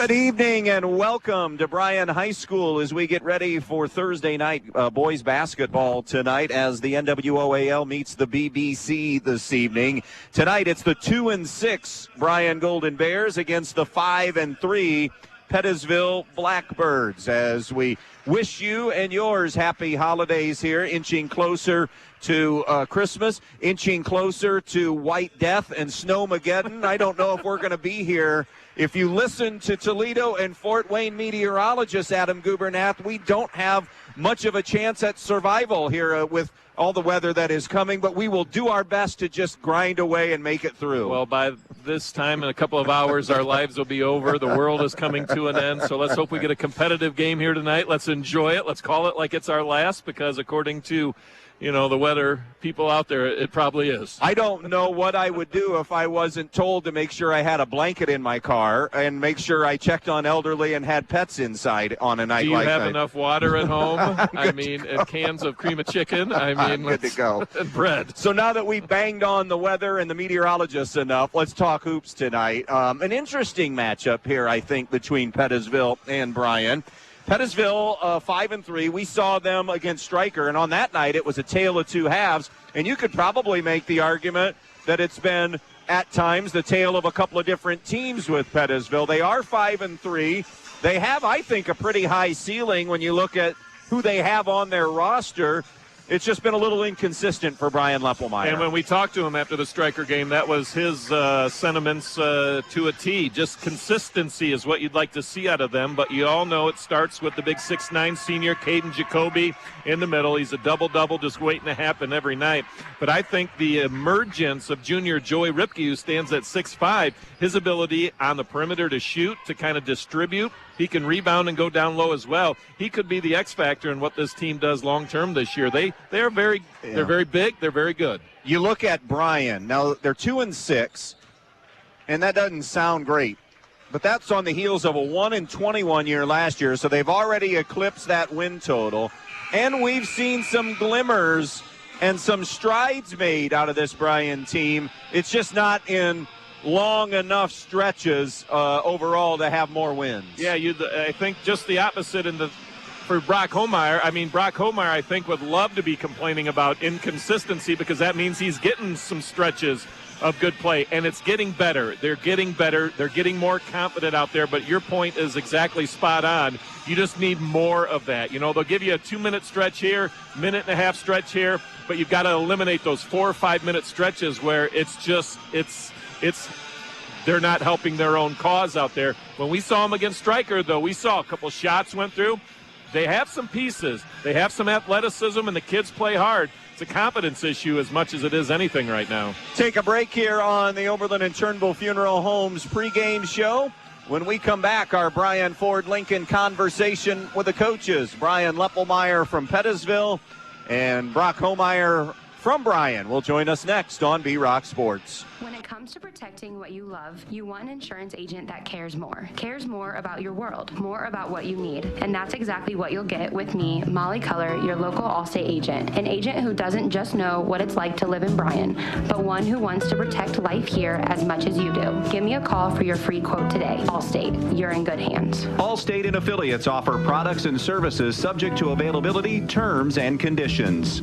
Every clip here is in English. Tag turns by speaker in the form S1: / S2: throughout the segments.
S1: Good evening and welcome to Bryan High School as we get ready for Thursday night boys basketball tonight as the NWOAL meets the BBC this evening. Tonight it's the 2-6 Bryan Golden Bears against the 5-3 Pettisville Blackbirds as we wish you and yours happy holidays here, inching closer to Christmas, inching closer to White Death and Snowmageddon. I don't know if we're going to be here. If you listen to Toledo and Fort Wayne meteorologist Adam Gubernath, we don't have much of a chance at survival here with all the weather that is coming, but we will do our best to just grind away and make it through.
S2: Well, by this time in a couple of hours, our lives will be over. The world is coming to an end, so let's hope we get a competitive game here tonight. Let's enjoy it. Let's call it like it's our last, because according to the weather people out there, it probably is.
S1: I don't know what I would do if I wasn't told to make sure I had a blanket in my car and make sure I checked on elderly and had pets inside on a night like that.
S2: Do you have enough water at home? And cans of cream of chicken?
S1: I'm good to go.
S2: And bread.
S1: So now that we banged on the weather and the meteorologists enough, let's talk hoops tonight. An interesting matchup here, I think, between Pettisville and Bryan. Pettisville, 5-3. We saw them against Stryker, and on that night it was a tale of two halves. And you could probably make the argument that it's been, at times, the tale of a couple of different teams with Pettisville. They are 5-3. They have, I think, a pretty high ceiling when you look at who they have on their roster. It's just been a little inconsistent for Bryan Leppelmeyer.
S2: And when we talked to him after the Stryker game, that was his sentiments to a T. Just consistency is what you'd like to see out of them. But you all know it starts with the big 6'9 senior, Caden Jacoby, in the middle. He's a double-double just waiting to happen every night. But I think the emergence of junior Joey Ripke, who stands at 6'5", his ability on the perimeter to shoot, to kind of distribute, he can rebound and go down low as well. He could be the X factor in what this team does long term this year. They're very big. They're very good.
S1: You look at Bryan. Now they're 2-6, and that doesn't sound great, but that's on the heels of a 1-21 year last year. So they've already eclipsed that win total, and we've seen some glimmers and some strides made out of this Bryan team. It's just not in long enough stretches overall to have more wins.
S2: Yeah, I think just the opposite for Brock Homeyer. I mean, Brock Homeyer, I think, would love to be complaining about inconsistency, because that means he's getting some stretches of good play, and it's getting better. They're getting better. They're getting more confident out there, but your point is exactly spot on. You just need more of that. They'll give you a 2-minute stretch here, minute-and-a-half stretch here, but you've got to eliminate those 4 or 5 minute stretches where they're not helping their own cause out there. When we saw them against Stryker, though, we saw a couple shots went through. They have some pieces. They have some athleticism, and the kids play hard. It's a confidence issue as much as it is anything right now.
S1: Take a break here on the Oberlin and Turnbull Funeral Homes pregame show. When we come back, our Bryan Ford Lincoln conversation with the coaches. Bryan Leppelmeyer from Pettisville and Brock Homeyer from Bryan will join us next on B-Rock Sports.
S3: When it comes to protecting what you love, you want an insurance agent that cares more about your world, more about what you need. And that's exactly what you'll get with me, Molly Culler, your local Allstate agent. An agent who doesn't just know what it's like to live in Bryan, but one who wants to protect life here as much as you do. Give me a call for your free quote today. Allstate, you're in good hands.
S4: Allstate and affiliates offer products and services subject to availability, terms, and conditions.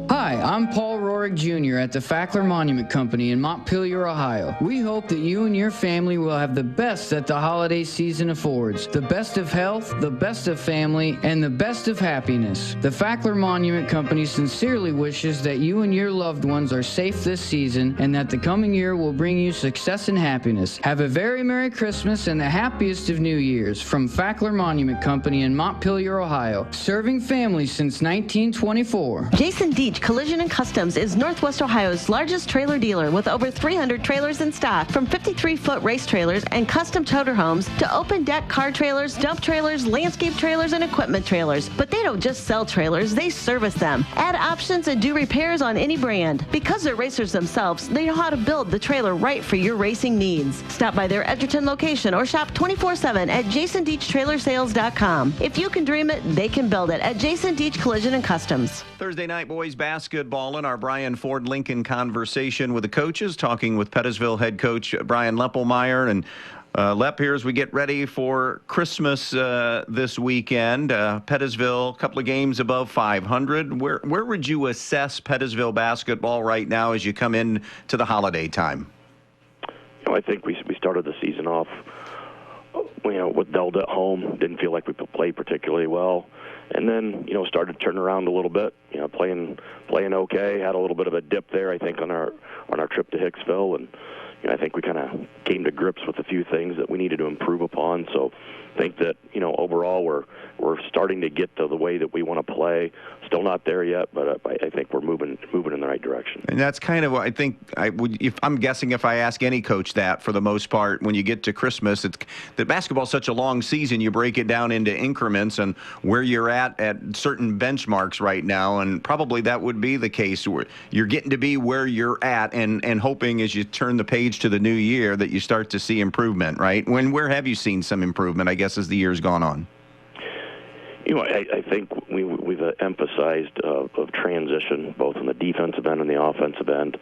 S5: Hi, I'm Paul Roehrig Jr. at the Fackler Monument Company in Montpelier, Ohio. We hope that you and your family will have the best that the holiday season affords. The best of health, the best of family, and the best of happiness. The Fackler Monument Company sincerely wishes that you and your loved ones are safe this season and that the coming year will bring you success and happiness. Have a very Merry Christmas and the happiest of New Years from Fackler Monument Company in Montpelier, Ohio. Serving families since 1924.
S6: Jason Deach Collision and Customs is Northwest Ohio's largest trailer dealer with over 300 trailers in stock, from 53-foot race trailers and custom toter homes to open deck car trailers, dump trailers, landscape trailers, and equipment trailers. But they don't just sell trailers, they service them. Add options and do repairs on any brand. Because they're racers themselves, they know how to build the trailer right for your racing needs. Stop by their Edgerton location or shop 24/7 at jasondeachtrailersales.com. If you can dream it, they can build it at Jason Deach Collision and Customs.
S4: Thursday night boys basketball in our Bryan Ford Lincoln conversation with the coaches, talking with Pettisville head coach Bryan Leppelmeyer. And Lep, here as we get ready for Christmas this weekend, Pettisville, a couple of games above 500. Where would you assess Pettisville basketball right now as you come in to the holiday time?
S7: I think we started the season off, with Delta at home. Didn't feel like we played particularly well, and then started to turn around a little bit. Playing okay. Had a little bit of a dip there, I think, on our trip to Hicksville, and I think we kind of came to grips with a few things that we needed to improve upon. So I think that, overall we're starting to get to the way that we want to play. Still not there yet, but I think we're moving in the right direction.
S4: And that's kind of what I think I'm guessing if I ask any coach that, for the most part, when you get to Christmas, it's that basketball's such a long season, you break it down into increments and where you're at certain benchmarks right now, and probably that would be the case where you're getting to be where you're at and hoping as you turn the page to the new year that you start to see improvement, right? Where have you seen some improvement, I guess, as the year's gone on?
S7: I think we've emphasized of transition, both on the defensive end and the offensive end.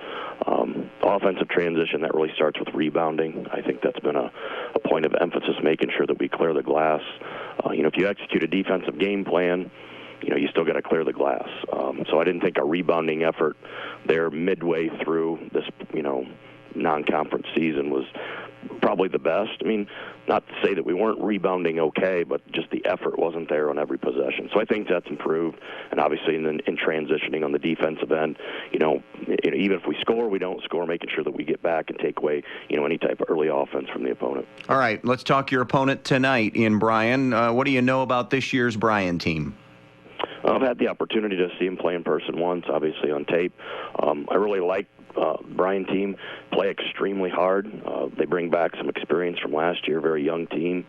S7: Offensive transition, that really starts with rebounding. I think that's been a point of emphasis, making sure that we clear the glass. If you execute a defensive game plan, you still got to clear the glass. So I didn't think our rebounding effort there midway through this, non-conference season was probably the best. I mean, not to say that we weren't rebounding okay, but just the effort wasn't there on every possession. So I think that's improved. And obviously in transitioning on the defensive end, even if we score, we don't score, making sure that we get back and take away, any type of early offense from the opponent.
S4: All right, let's talk your opponent tonight in Bryan. What do you know about this year's Bryan team?
S7: I've had the opportunity to see him play in person once, obviously on tape. I really like Bryan team, play extremely hard. They bring back some experience from last year, very young team.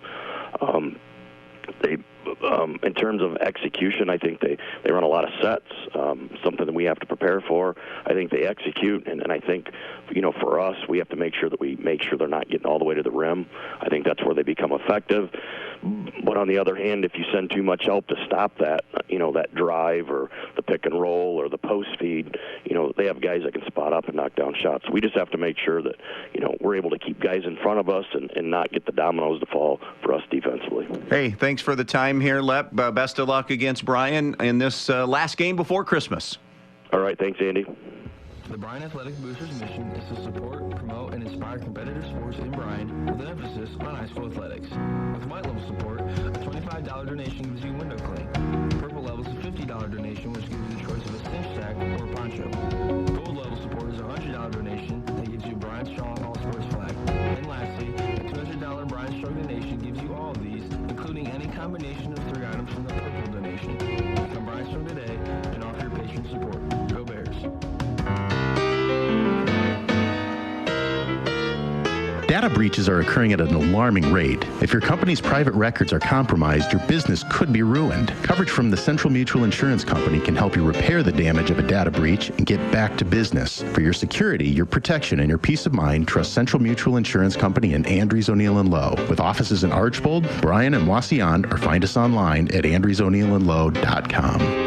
S7: In terms of execution, I think they run a lot of sets, something that we have to prepare for. I think they execute, and I think, for us, we have to make sure they're not getting all the way to the rim. I think that's where they become effective. But on the other hand, if you send too much help to stop that, that drive or the pick and roll or the post feed, they have guys that can spot up and knock down shots. We just have to make sure that, we're able to keep guys in front of us and not get the dominoes to fall for us defensively.
S4: Hey, thanks for the time here, Lep. Best of luck against Bryan in this last game before Christmas.
S7: All right, thanks, Andy.
S8: The Bryan Athletic Boosters' mission is to support, promote, and inspire competitive sports in Bryan with an emphasis on high school athletics. With white level support, a $25 donation gives you a window cling. Purple level is a $50 donation, which gives you the choice of a cinch sack or a poncho. Gold level support is a $100 donation that gives you a Bryan Strong All-Sports flag. And lastly, a $200 Bryan Strong donation gives you all of these, including any combination of 3 items from the purple donation. Become Bryan Strong today and offer your patron support. Go Bears.
S9: Data breaches are occurring at an alarming rate. If your company's private records are compromised, your business could be ruined. Coverage from the Central Mutual Insurance Company can help you repair the damage of a data breach and get back to business. For your security, your protection, and your peace of mind, trust Central Mutual Insurance Company in Andrews, O'Neill & Lowe. With offices in Archbold, Bryan, and Wasion, or find us online at andrewsoneillandlowe.com.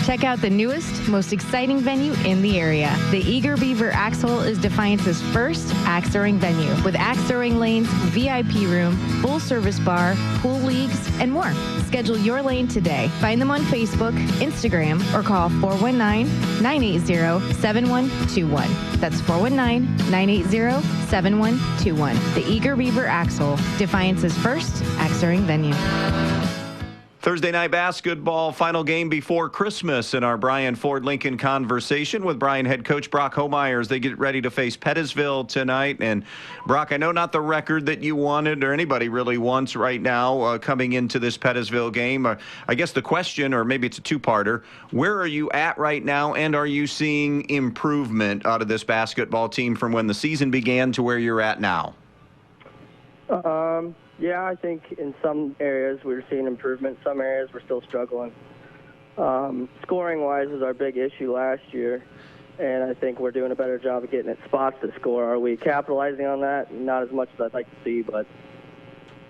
S10: Check out the newest, most exciting venue in the area. The Eager Beaver Axe Hole is Defiance's first axe throwing venue with axe throwing lanes, VIP room, full service bar, pool leagues, and more. Schedule your lane today. Find them on Facebook, Instagram, or call 419-980-7121. That's 419-980-7121. The Eager Beaver Axe Hole, Defiance's first axe throwing venue.
S4: Thursday night basketball, final game before Christmas in our Bryan Ford Lincoln conversation with Bryan head coach Brock Homeyers. They get ready to face Pettisville tonight. And Brock, I know not the record that you wanted or anybody really wants right now coming into this Pettisville game. I guess the question, or maybe it's a two-parter, where are you at right now, and are you seeing improvement out of this basketball team from when the season began to where you're at now?
S11: Yeah, I think in some areas we're seeing improvement. Some areas we're still struggling. Scoring-wise was our big issue last year, and I think we're doing a better job of getting at spots to score. Are we capitalizing on that? Not as much as I'd like to see, but,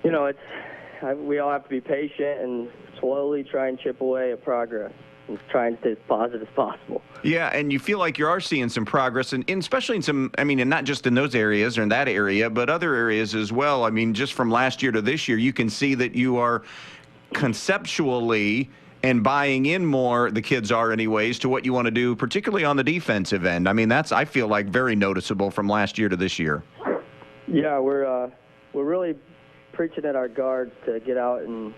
S11: we all have to be patient and slowly try and chip away at progress. and trying to stay as positive as possible.
S4: Yeah, and you feel like you are seeing some progress, and especially in some, I mean, and not just in those areas or in that area, but other areas as well. I mean, just from last year to this year, you can see that you are conceptually and buying in more, the kids are anyways, to what you want to do, particularly on the defensive end. I mean, that's, I feel like, very noticeable from last year to this year.
S11: Yeah, we're really preaching at our guards to get out and,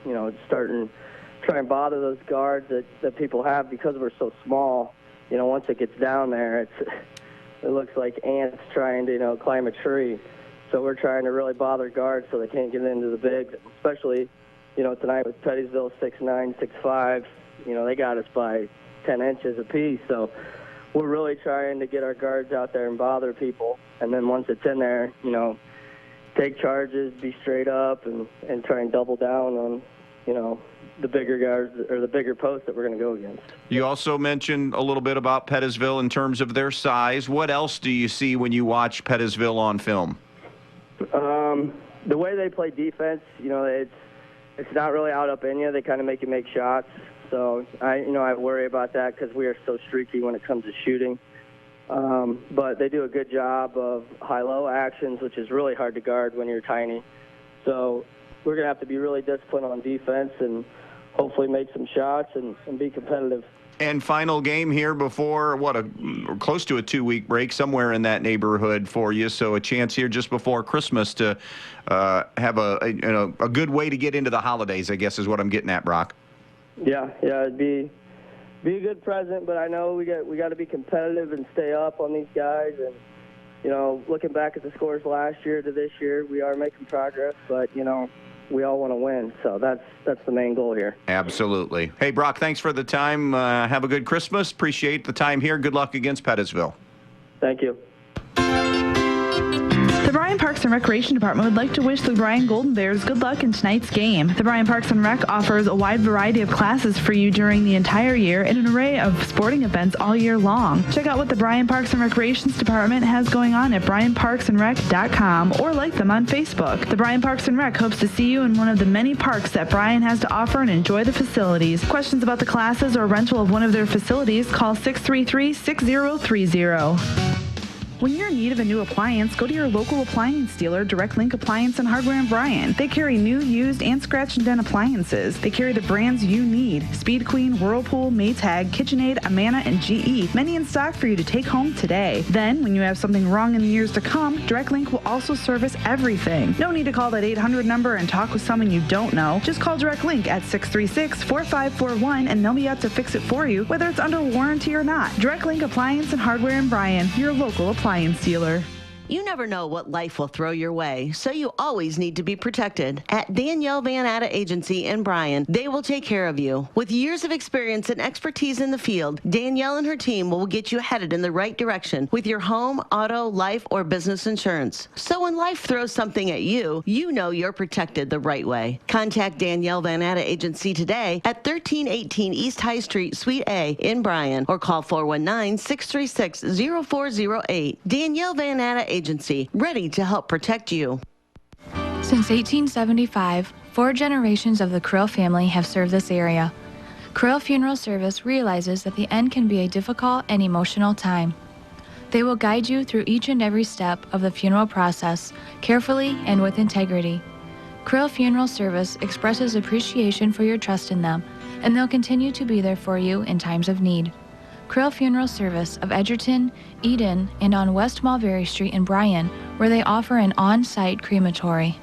S11: start and try and bother those guards that people have because we're so small. Once it gets down there, it looks like ants trying to, climb a tree. So we're trying to really bother guards so they can't get into the bigs, especially, tonight with Pettisville 6'9", 6'5", they got us by 10 inches apiece. So we're really trying to get our guards out there and bother people. And then once it's in there, take charges, be straight up, and try and double down on, the bigger guards or the bigger posts that we're going to go against.
S4: You also mentioned a little bit about Pettisville in terms of their size. What else do you see when you watch Pettisville on film?
S11: The way they play defense, it's not really out up in you. They kind of make you make shots. So I worry about that because we are so streaky when it comes to shooting. But they do a good job of high-low actions, which is really hard to guard when you're tiny. So we're going to have to be really disciplined on defense and hopefully make some shots and be competitive.
S4: And final game here before, close to a 2-week break, somewhere in that neighborhood for you. So a chance here just before Christmas to have a good way to get into the holidays, I guess is what I'm getting at, Brock.
S11: Yeah, it'd be a good present, but I know we got to be competitive and stay up on these guys. And looking back at the scores last year to this year, we are making progress, but we all want to win, so that's the main goal here.
S4: Absolutely. Hey, Brock, thanks for the time. Have a good Christmas. Appreciate the time here. Good luck against Pettisville.
S11: Thank you.
S12: The Bryan Parks and Recreation Department would like to wish the Bryan Golden Bears good luck in tonight's game. The Bryan Parks and Rec offers a wide variety of classes for you during the entire year and an array of sporting events all year long. Check out what the Bryan Parks and Recreations Department has going on at bryanparksandrec.com or like them on Facebook. The Bryan Parks and Rec hopes to see you in one of the many parks that Bryan has to offer and enjoy the facilities. Questions about the classes or rental of one of their facilities, call 633-6030. When you're in need of a new appliance, go to your local appliance dealer, Direct Link Appliance and Hardware in Bryan. They carry new, used, and scratch and dent appliances. They carry the brands you need: Speed Queen, Whirlpool, Maytag, KitchenAid, Amana, and GE. Many in stock for you to take home today. Then, when you have something wrong in the years to come, Direct Link will also service everything. No need to call that 800 number and talk with someone you don't know. Just call Direct Link at 636-4541 and they'll be out to fix it for you, whether it's under warranty or not. Direct Link Appliance and Hardware in Bryan, your local appliance dealer.
S6: You never know what life will throw your way, so you always need to be protected. At Danielle Van Atta Agency in Bryan, they will take care of you. With years of experience and expertise in the field, Danielle and her team will get you headed in the right direction with your home, auto, life, or business insurance. So when life throws something at you, you know you're protected the right way. Contact Danielle Van Atta Agency today at 1318 East High Street, Suite A in Bryan, or call 419-636-0408. Danielle Van Atta Agency, ready to help protect you.
S10: Since 1875, 4 generations of the Krill family have served this area. Krill Funeral Service realizes that the end can be a difficult and emotional time. They will guide you through each and every step of the funeral process, carefully and with integrity. Krill Funeral Service expresses appreciation for your trust in them, and they'll continue to be there for you in times of need. Krill Funeral Service of Edgerton, Eden, and on West Mulberry Street in Bryan, where they offer an on-site crematory.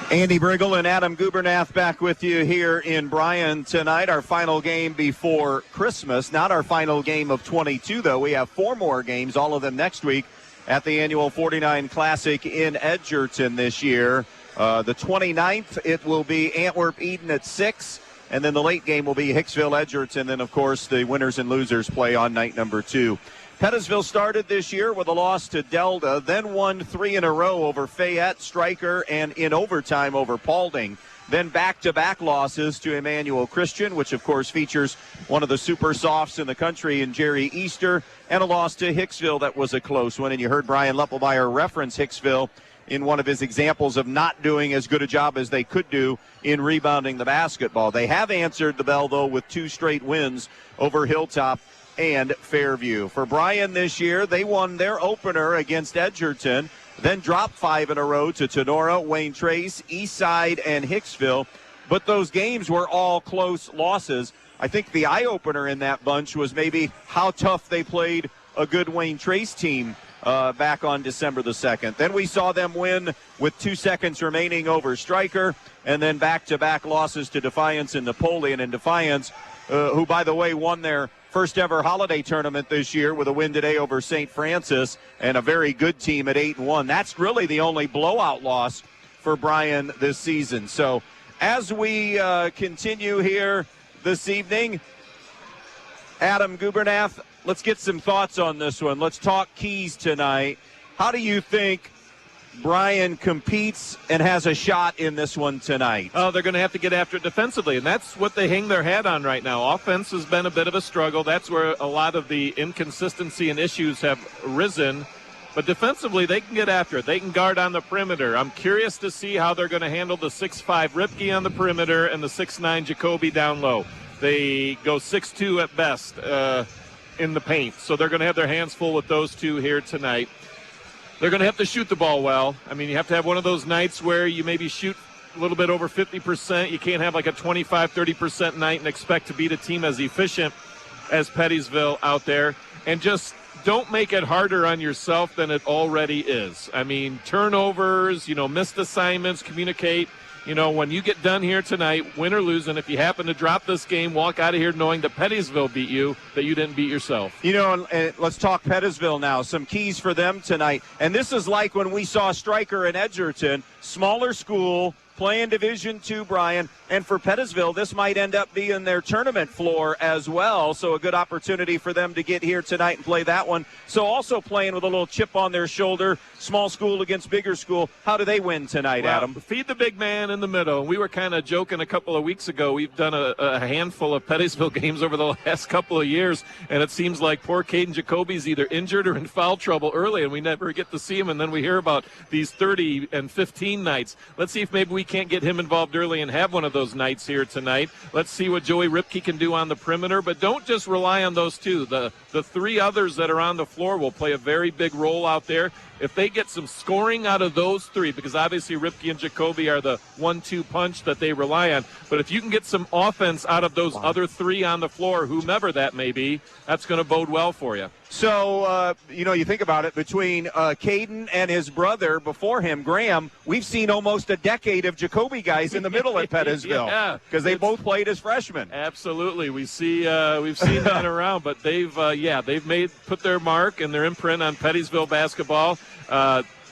S1: Andy Brigle and Adam Gubernath back with you here in Bryan tonight. Our final game before Christmas. Not our final game of 22, though. We have 4 more games, all of them next week, at the annual 49 Classic in Edgerton this year. The 29th, it will be Antwerp-Eden at 6. And then the late game will be Hicksville-Edgerton. Then, of course, the winners and losers play on night number 2. Pettisville started this year with a loss to Delta, then won 3 in a row over Fayette, Stryker, and in overtime over Paulding. Then back-to-back losses to Emmanuel Christian, which, of course, features one of the super softs in the country in Jerry Easter, and a loss to Hicksville that was a close one. And you heard Brian Leppelmeyer reference Hicksville in one of his examples of not doing as good a job as they could do in rebounding the basketball. They have answered the bell, though, with 2 straight wins over Hilltop and Fairview. For Bryan this year, they won their opener against Edgerton, then dropped 5 in a row to Tenora, Wayne Trace, Eastside, and Hicksville. But those games were all close losses. I think the eye-opener in that bunch was maybe how tough they played a good Wayne Trace team back on December the 2nd. Then we saw them win with 2 seconds remaining over Stryker, and then back-to-back losses to Defiance and Napoleon. And Defiance, who, by the way, won their first ever holiday tournament this year with a win today over St. Francis, and a very good team at 8-1. That's really the only blowout loss for Bryan this season. So as we continue here this evening, Adam Gubernath, let's get some thoughts on this one. Let's talk keys tonight. How do you think Bryan competes and has a shot in this one tonight?
S2: Oh, they're going to have to get after it defensively, and that's what they hang their hat on right now. Offense has been a bit of a struggle. That's where a lot of the inconsistency and issues have risen. But defensively, they can get after it. They can guard on the perimeter. I'm curious to see how they're going to handle the 6'5 Ripke on the perimeter and the 6'9 Jacoby down low. They go 6'2 at best in the paint. So they're going to have their hands full with those two here tonight. They're going to have to shoot the ball well. I mean, you have to have one of those nights where you maybe shoot a little bit over 50%. You can't have like a 25, 30% night and expect to beat a team as efficient as Pettisville out there. And just don't make it harder on yourself than it already is. I mean, turnovers, missed assignments, communicate. When you get done here tonight, win or lose, and if you happen to drop this game, walk out of here knowing that Pettisville beat you, that you didn't beat yourself.
S1: And let's talk Pettisville now. Some keys for them tonight. And this is like when we saw Stryker and Edgerton, smaller school, playing Division II Bryan. And for Pettisville, this might end up being their tournament floor as well. So a good opportunity for them to get here tonight and play that one. So also playing with a little chip on their shoulder, small school against bigger school. How do they win tonight, Adam?
S2: Feed the big man in the middle. We were kind of joking a couple of weeks ago. We've done a handful of Pettisville games over the last couple of years, and it seems like poor Caden Jacoby's either injured or in foul trouble early, and we never get to see him, and then we hear about these 30 and 15 nights. Let's see if maybe we can't get him involved early and have one of those nights here tonight. Let's see what Joey Ripke can do on the perimeter, but don't just rely on those two. The 3 others that are on the floor will play a very big role out there. If they get some scoring out of those 3, because obviously Ripke and Jacoby are the 1-2 punch that they rely on, but if you can get some offense out of those other 3 on the floor, whomever that may be, that's going to bode well for you.
S1: So, you think about it, between Caden and his brother before him, Graham, we've seen almost a decade of Jacoby guys in the middle at Pettisville because they both played as freshmen.
S2: Absolutely. We've seen that around, but they've put their mark and their imprint on Pettisville basketball.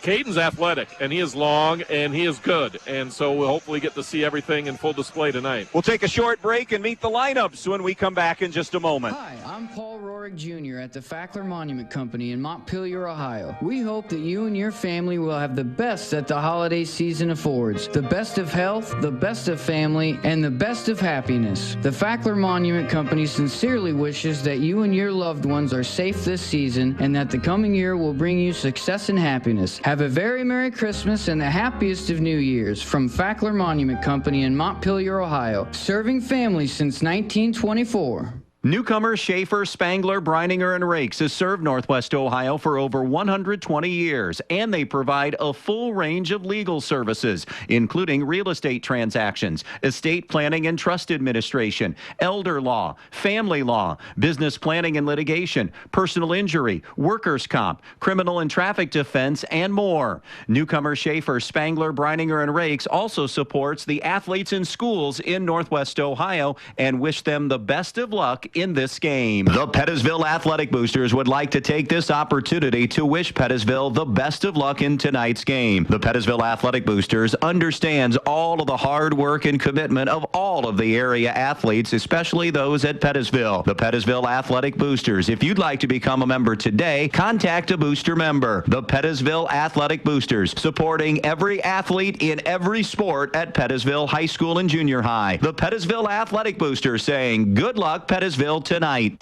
S2: Caden's athletic, and he is long, and he is good. And so we'll hopefully get to see everything in full display tonight.
S1: We'll take a short break and meet the lineups when we come back in just a moment.
S5: Hi, I'm Paul Rorick Jr. at the Fackler Monument Company in Montpelier, Ohio. We hope that you and your family will have the best that the holiday season affords. The best of health, the best of family, and the best of happiness. The Fackler Monument Company sincerely wishes that you and your loved ones are safe this season and that the coming year will bring you success and happiness. Have a very Merry Christmas and the happiest of New Years from Fackler Monument Company in Montpelier, Ohio, serving families since 1924.
S4: Newcomer, Schaefer, Spangler, Brininger, and Rakes has served Northwest Ohio for over 120 years, and they provide a full range of legal services, including real estate transactions, estate planning and trust administration, elder law, family law, business planning and litigation, personal injury, workers' comp, criminal and traffic defense, and more. Newcomer, Schaefer, Spangler, Brininger, and Rakes also supports the athletes in schools in Northwest Ohio and wish them the best of luck in this game. The Pettisville Athletic Boosters would like to take this opportunity to wish Pettisville the best of luck in tonight's game. The Pettisville Athletic Boosters understands all of the hard work and commitment of all of the area athletes, especially those at Pettisville. The Pettisville Athletic Boosters. If you'd like to become a member today, contact a booster member. The Pettisville Athletic Boosters, supporting every athlete in every sport at Pettisville High School and Junior High. The Pettisville Athletic Boosters saying, good luck, Pettisville, tonight.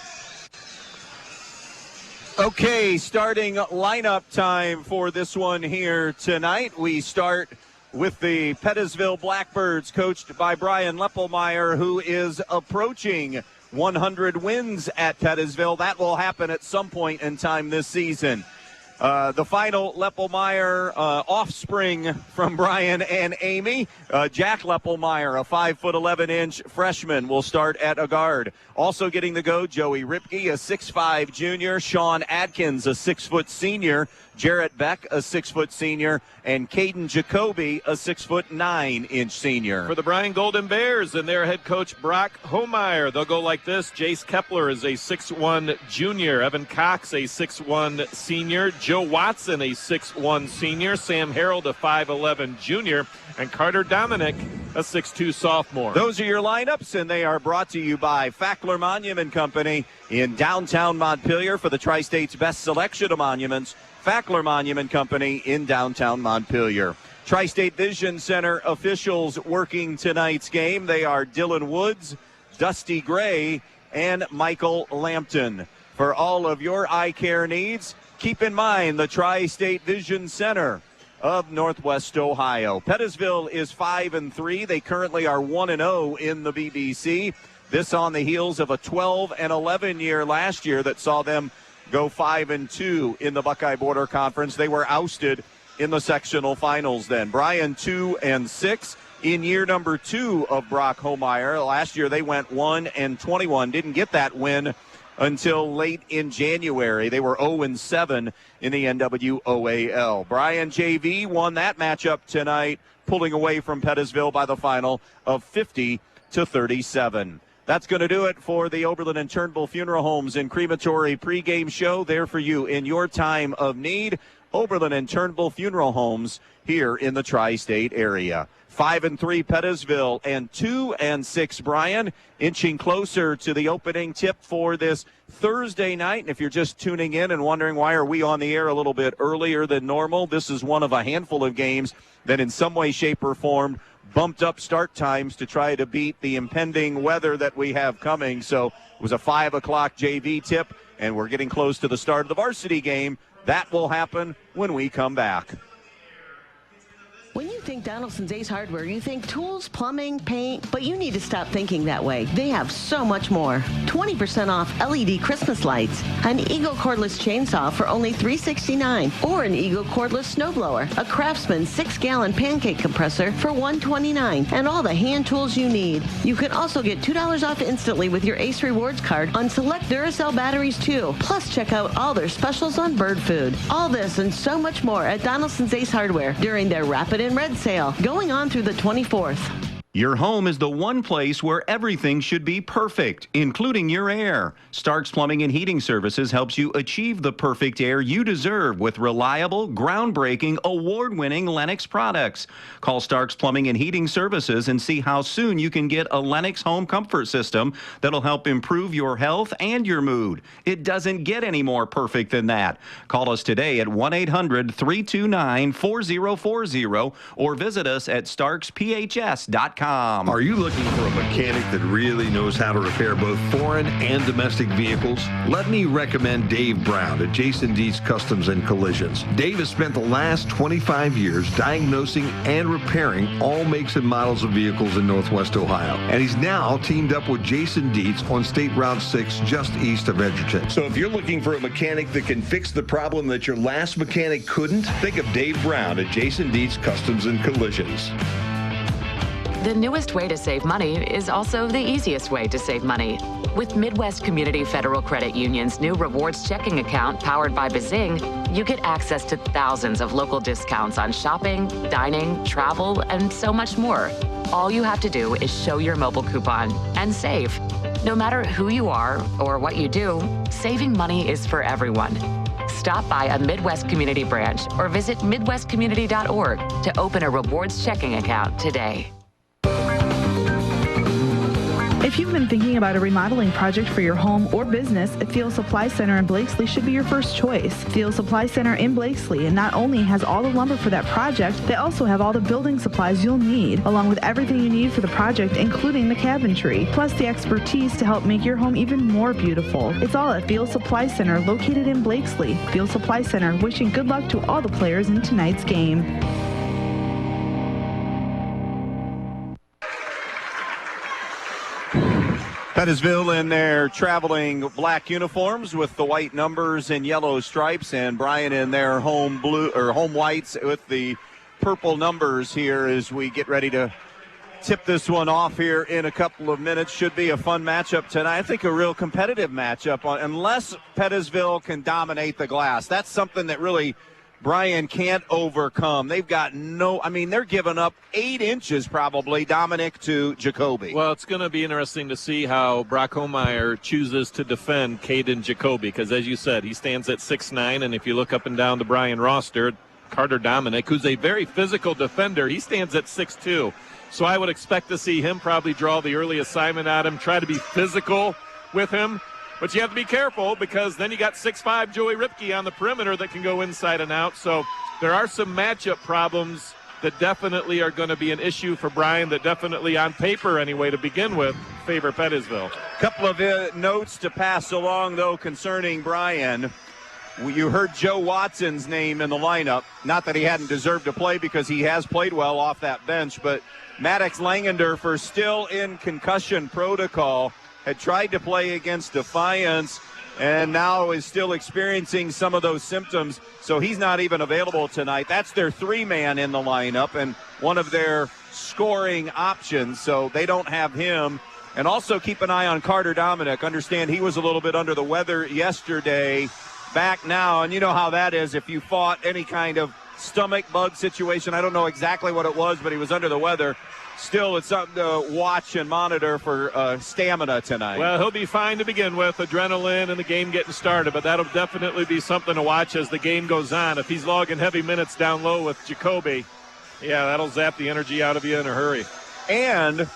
S1: Okay, starting lineup time for this one here tonight. We start with the Pettisville Blackbirds, coached by Bryan Leppelmeyer, who is approaching 100 wins at Pettisville. That will happen at some point in time this season. The final Leppelmeyer offspring from Brian and Amy, Jack Leppelmeyer, a 5'11" freshman, will start at a guard. Also getting the go, Joey Ripke, a 6'5" junior, Sean Adkins, a 6' senior, Jarrett Beck, a 6' senior, and Caden Jacoby, a 6'9" senior.
S2: For the Bryan Golden Bears and their head coach Brock Homeyer, they'll go like this. Jace Kepler is a 6'1" junior, Evan Cox a 6'1" senior, Joe Watson a 6'1" senior, Sam Harold a 5'11" junior, and Carter Dominic a 6'2" sophomore.
S1: Those are your lineups, and they are brought to you by Fackler Monument Company in downtown Montpelier. For the Tri-State's best selection of monuments, Fackler Monument Company in downtown Montpelier. Tri-State Vision Center officials working tonight's game. They are Dylan Woods, Dusty Gray, and Michael Lampton. For all of your eye care needs, keep in mind the Tri-State Vision Center of Northwest Ohio. Pettisville is 5-3. They currently are 1-0 in the BBC. This on the heels of a 12-11 year last year that saw them go 5-2 in the Buckeye Border Conference. They were ousted in the sectional finals then. Bryan 2-6 in year number 2 of Brock Homeyer. Last year they went 1-21. Didn't get that win until late in January. They were 0-7 in the NWOAL. Bryan JV won that matchup tonight, pulling away from Pettisville by the final of 50-37. That's going to do it for the Oberlin and Turnbull Funeral Homes and Crematory pregame show. There for you in your time of need. Oberlin and Turnbull Funeral Homes here in the tri-state area. 5-3 Pettisville and 2-6 Bryan, inching closer to the opening tip for this Thursday night. And if you're just tuning in and wondering why are we on the air a little bit earlier than normal, this is one of a handful of games that in some way, shape, or form bumped up start times to try to beat the impending weather that we have coming. So it was a 5 o'clock JV tip, and we're getting close to the start of the varsity game. That will happen when we come back.
S6: When you think Donaldson's Ace Hardware, you think tools, plumbing, paint, but you need to stop thinking that way. They have so much more. 20% off LED Christmas lights, an Eagle cordless chainsaw for only $369, or an Eagle cordless snowblower, a Craftsman 6-gallon pancake compressor for $129, and all the hand tools you need. You can also get $2 off instantly with your Ace Rewards card on select Duracell batteries too. Plus, check out all their specials on bird food. All this and so much more at Donaldson's Ace Hardware during their Rapid and Red sale going on through the 24th.
S4: Your home is the one place where everything should be perfect, including your air. Starks Plumbing and Heating Services helps you achieve the perfect air you deserve with reliable, groundbreaking, award-winning Lennox products. Call Starks Plumbing and Heating Services and see how soon you can get a Lennox home comfort system that'll help improve your health and your mood. It doesn't get any more perfect than that. Call us today at 1-800-329-4040 or visit us at starksphs.com.
S13: Are you looking for a mechanic that really knows how to repair both foreign and domestic vehicles? Let me recommend Dave Brown at Jason Dietz Customs and Collisions. Dave has spent the last 25 years diagnosing and repairing all makes and models of vehicles in Northwest Ohio. And he's now teamed up with Jason Dietz on State Route 6 just east of Edgerton. So if you're looking for a mechanic that can fix the problem that your last mechanic couldn't, think of Dave Brown at Jason Dietz Customs and Collisions.
S14: The newest way to save money is also the easiest way to save money. With Midwest Community Federal Credit Union's new rewards checking account powered by Bazing, you get access to thousands of local discounts on shopping, dining, travel, and so much more. All you have to do is show your mobile coupon and save. No matter who you are or what you do, saving money is for everyone. Stop by a Midwest Community branch or visit midwestcommunity.org to open a rewards checking account today.
S12: If you've been thinking about a remodeling project for your home or business, Field Supply Center in Blakesley should be your first choice. Field Supply Center in Blakesley not only has all the lumber for that project, they also have all the building supplies you'll need, along with everything you need for the project, including the cabinetry, plus the expertise to help make your home even more beautiful. It's all at Field Supply Center, located in Blakesley. Field Supply Center, wishing good luck to all the players in tonight's game.
S1: Pettisville in their traveling black uniforms with the white numbers and yellow stripes, and Bryan in their home blue or home whites with the purple numbers here as we get ready to tip this one off here in a couple of minutes. Should be a fun matchup tonight. I think a real competitive matchup, unless Pettisville can dominate the glass. That's something that really Bryan can't overcome. They've got they're giving up 8 inches probably, Dominic to Jacoby.
S2: Well, it's going to be interesting to see how Brock Homeyer chooses to defend Caden Jacoby, because as you said, he stands at 6'9", and if you look up and down the Bryan roster, Carter Dominic, who's a very physical defender, he stands at 6'2". So I would expect to see him probably draw the early assignment at him, try to be physical with him. But you have to be careful, because then you got 6'5" Joey Ripke on the perimeter that can go inside and out. So there are some matchup problems that definitely are going to be an issue for Bryan, that definitely on paper anyway to begin with favor Pettisville.
S1: Couple of notes to pass along, though, concerning Bryan. You heard Joe Watson's name in the lineup. Not that he hadn't deserved to play, because he has played well off that bench, but Maddox Langendorfer still in concussion protocol. Had tried to play against Defiance and now is still experiencing some of those symptoms, so he's not even available tonight. That's their 3-man in the lineup and one of their scoring options, so they don't have him. And also keep an eye on Carter Dominic. Understand he was a little bit under the weather yesterday, back now, and you know how that is if you fought any kind of stomach bug situation. I don't know exactly what it was, but he was under the weather. Still, it's something to watch and monitor for stamina tonight.
S2: Well, he'll be fine to begin with, adrenaline and the game getting started, but that'll definitely be something to watch as the game goes on. If he's logging heavy minutes down low with Jacoby, yeah, that'll zap the energy out of you in a hurry.
S1: And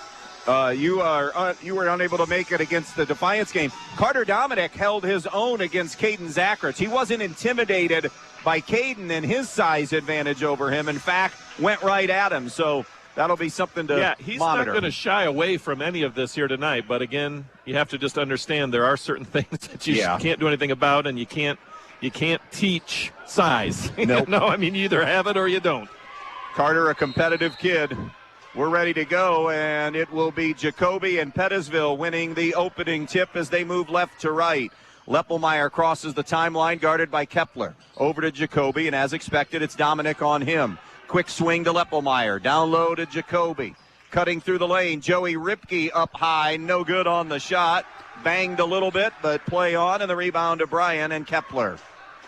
S1: you were unable to make it against the Defiance game. Carter Dominic held his own against Caden Zachrich. He wasn't intimidated by Caden and his size advantage over him. In fact, went right at him. So that'll be something to monitor.
S2: Yeah, he's not going to shy away from any of this here tonight. But again, you have to just understand there are certain things that you can't do anything about, and you can't teach size.
S1: Nope.
S2: No, I mean, you either have it or you don't.
S1: Carter, a competitive kid. We're ready to go, and it will be Jacoby and Pettisville winning the opening tip as they move left to right. Leppelmeyer crosses the timeline, guarded by Kepler. Over to Jacoby, and as expected, it's Dominic on him. Quick swing to Leppelmeyer. Down low to Jacoby. Cutting through the lane. Joey Ripke up high. No good on the shot. Banged a little bit, but play on, and the rebound to Bryan and Kepler.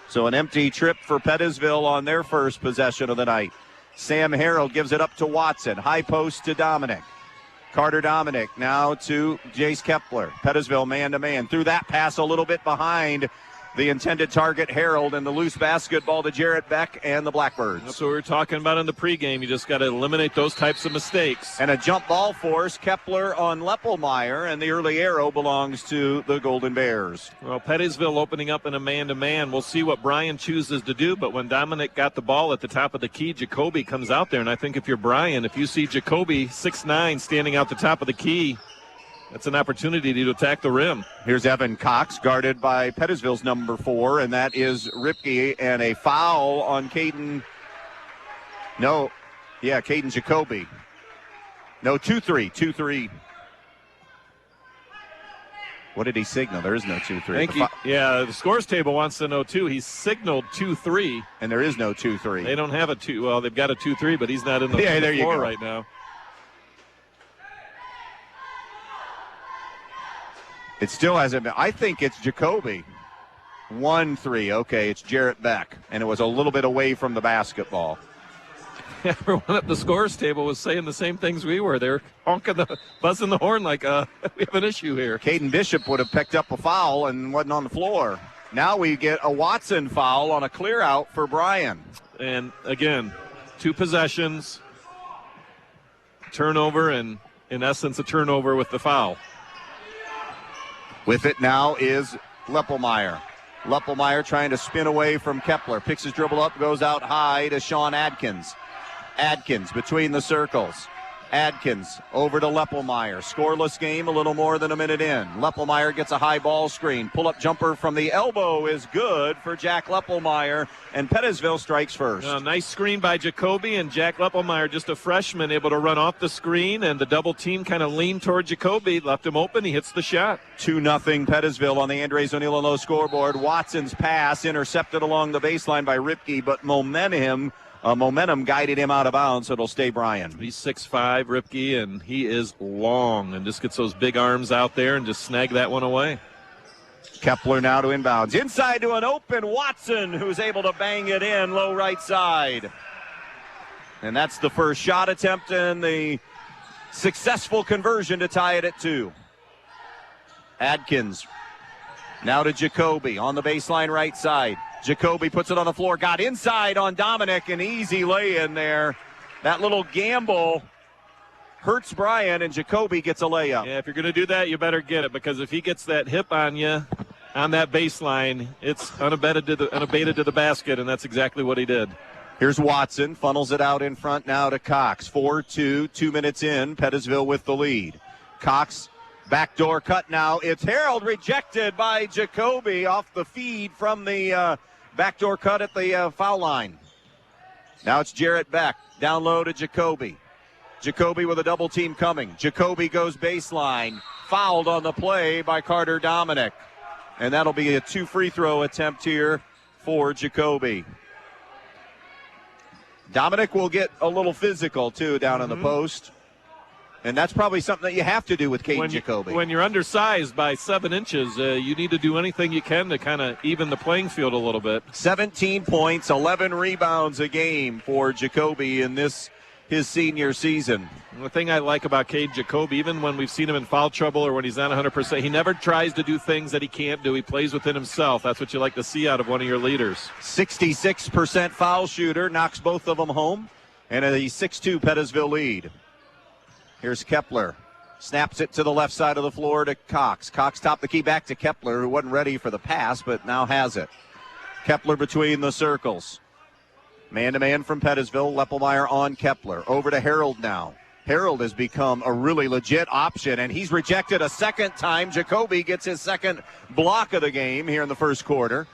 S1: So an empty trip for Pettisville on their first possession of the night. Sam Harold gives it up to Watson. High post to Dominic. Carter Dominic now to Jace Kepler. Pettisville man-to-man. Threw that pass a little bit behind the intended target, Harold, and the loose basketball to Jarrett Beck and the Blackbirds.
S2: That's what we were talking about in the pregame. You just got to eliminate those types of mistakes.
S1: And a jump ball force, Kepler on Leppelmeyer, and the early arrow belongs to the Golden Bears.
S2: Well, Pettisville opening up in a man-to-man. We'll see what Bryan chooses to do, but when Dominic got the ball at the top of the key, Jacoby comes out there, and I think if you're Bryan, if you see Jacoby 6'9", standing out the top of the key, that's an opportunity to attack the rim.
S1: Here's Evan Cox, guarded by Pettisville's number 4, and that is Ripke, and a foul on Caden. Caden Jacoby. No, 2-3. What did he signal? There is no 2-3.
S2: The scores table wants to know, too. He signaled 2-3.
S1: And there is no 2-3.
S2: They don't have a 2. Well, they've got a 2-3, but he's not in the floor right now.
S1: It still hasn't been. I think it's Jacoby. 1-3. Okay, it's Jarrett Beck. And it was a little bit away from the basketball.
S2: Everyone at the scores table was saying the same things we were. They're buzzing the horn like, we have an issue here.
S1: Caden Bishop would have picked up a foul and wasn't on the floor. Now we get a Watson foul on a clear out for Bryan.
S2: And again, 2 possessions, turnover, and in essence a turnover with the foul.
S1: With it now is Leppelmeyer. Leppelmeyer trying to spin away from Kepler. Picks his dribble up, goes out high to Sean Adkins. Adkins between the circles. Adkins over to Leppelmeyer. Scoreless game, a little more than a minute in. Leppelmeyer gets a high ball screen. Pull-up jumper from the elbow is good for Jack Leppelmeyer, and Pettisville strikes first.
S2: Nice screen by Jacoby, and Jack Leppelmeyer, just a freshman, able to run off the screen, and the double team kind of leaned toward Jacoby, left him open, he hits the shot.
S1: 2-0 Pettisville on the Andres O'Neill and Low scoreboard. Watson's pass intercepted along the baseline by Ripke, but momentum guided him out of bounds, so it'll stay Bryan.
S2: He's 6'5", Ripke, and he is long, and just gets those big arms out there and just snag that one away.
S1: Kepler now to inbounds. Inside to an open Watson, who's able to bang it in low right side. And that's the first shot attempt and the successful conversion to tie it at 2. Adkins now to Jacoby on the baseline right side. Jacoby puts it on the floor, got inside on Dominic, an easy lay-in there. That little gamble hurts Bryan, and Jacoby gets a layup.
S2: Yeah, if you're going to do that, you better get it, because if he gets that hip on you on that baseline, it's unabated to the basket, and that's exactly what he did.
S1: Here's Watson, funnels it out in front now to Cox. 4-2, 2 minutes in, Pettisville with the lead. Cox, backdoor cut now. It's Harold, rejected by Jacoby off the feed from the backdoor cut at the foul line. Now it's Jarrett Beck, down low to Jacoby. Jacoby with a double team coming. Jacoby goes baseline, fouled on the play by Carter Dominic. And that'll be a 2 free throw attempt here for Jacoby. Dominic will get a little physical, too, down in the post. And that's probably something that you have to do with Caden Jacoby.
S2: When you're undersized by 7 inches, you need to do anything you can to kind of even the playing field a little bit.
S1: 17 points, 11 rebounds a game for Jacoby in his senior season.
S2: The thing I like about Caden Jacoby, even when we've seen him in foul trouble or when he's not 100%, he never tries to do things that he can't do. He plays within himself. That's what you like to see out of one of your leaders.
S1: 66% foul shooter, knocks both of them home, and a 6-2 Pettisville lead. Here's Kepler. Snaps it to the left side of the floor to Cox. Cox topped the key back to Kepler, who wasn't ready for the pass, but now has it. Kepler between the circles. Man-to-man from Pettisville. Leppelmeyer on Kepler. Over to Harold now. Harold has become a really legit option, and he's rejected a second time. Jacoby gets his second block of the game here in the first quarter.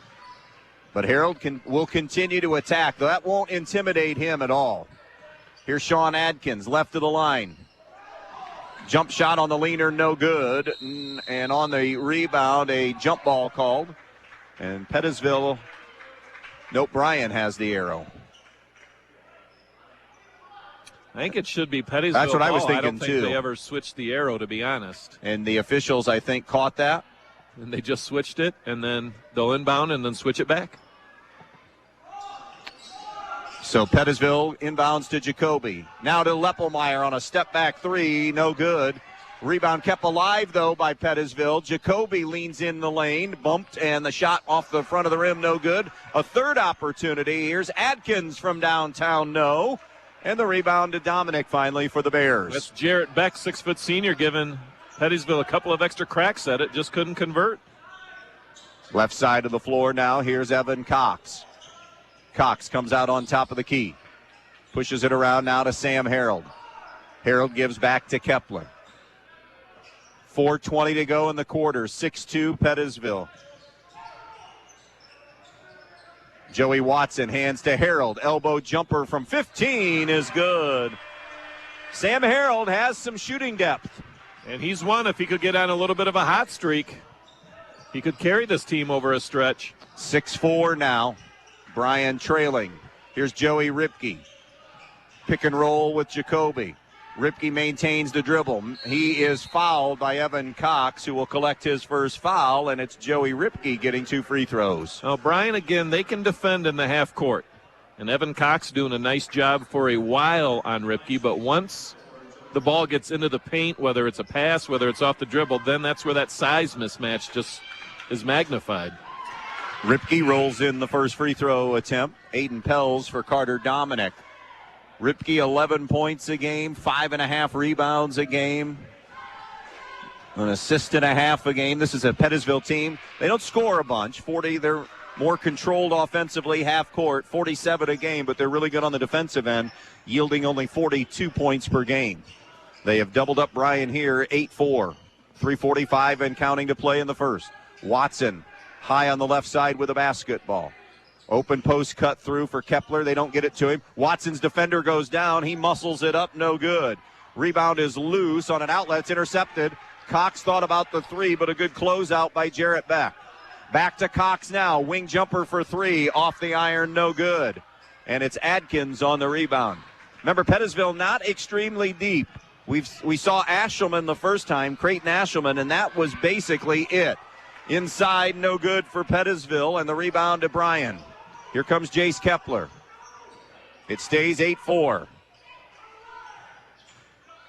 S1: But Harold will continue to attack. That won't intimidate him at all. Here's Sean Adkins, left of the line. Jump shot on the leaner, no good. And on the rebound, a jump ball called. And Pettisville, nope, Bryan has the arrow.
S2: I think it should be Pettisville.
S1: That's what I was thinking,
S2: I don't think
S1: too.
S2: they ever switched the arrow, to be honest.
S1: And the officials, I think, caught that.
S2: And they just switched it, and then they'll inbound and then switch it back.
S1: So Pettisville inbounds to Jacoby. Now to Leppelmeyer on a step-back three, no good. Rebound kept alive, though, by Pettisville. Jacoby leans in the lane, bumped, and the shot off the front of the rim, no good. A third opportunity. Here's Adkins from downtown, no. And the rebound to Dominic finally for the Bears.
S2: That's Jarrett Beck, 6-foot senior, giving Pettisville a couple of extra cracks at it, just couldn't convert.
S1: Left side of the floor now, here's Evan Cox. Cox comes out on top of the key. Pushes it around now to Sam Harold. Harold gives back to Kepler. 4:20 to go in the quarter. 6-2 Pettisville. Joey Watson hands to Harold. Elbow jumper from 15 is good. Sam Harold has some shooting depth.
S2: And he's one. If he could get on a little bit of a hot streak, he could carry this team over a stretch.
S1: 6-4 now. Bryan trailing. Here's Joey Ripke. Pick and roll with Jacoby. Ripke maintains the dribble. He is fouled by Evan Cox, who will collect his first foul, and it's Joey Ripke getting 2 free throws.
S2: Now, Bryan, again, they can defend in the half court. And Evan Cox doing a nice job for a while on Ripke, but once the ball gets into the paint, whether it's a pass, whether it's off the dribble, then that's where that size mismatch just is magnified.
S1: Ripke rolls in the first free throw attempt. Aiden Pells for Carter Dominic. Ripke 11 points a game, 5.5 rebounds a game. An assist and a half a game. This is a Pettisville team. They don't score a bunch. 40, they're more controlled offensively, half court, 47 a game, but they're really good on the defensive end, yielding only 42 points per game. They have doubled up Bryan here, 8-4. 3:45 and counting to play in the first. Watson high on the left side with a basketball. Open post cut through for Kepler. They don't get it to him. Watson's defender goes down. He muscles it up. No good. Rebound is loose on an outlet. It's intercepted. Cox thought about the three, but a good closeout by Jarrett Beck. Back to Cox now. Wing jumper for three. Off the iron. No good. And it's Adkins on the rebound. Remember, Pettisville not extremely deep. We saw Ashelman the first time, Creighton Ashelman, and that was basically it. Inside, no good for Pettisville, and the rebound to Bryan. Here comes Jace Kepler. It stays 8-4.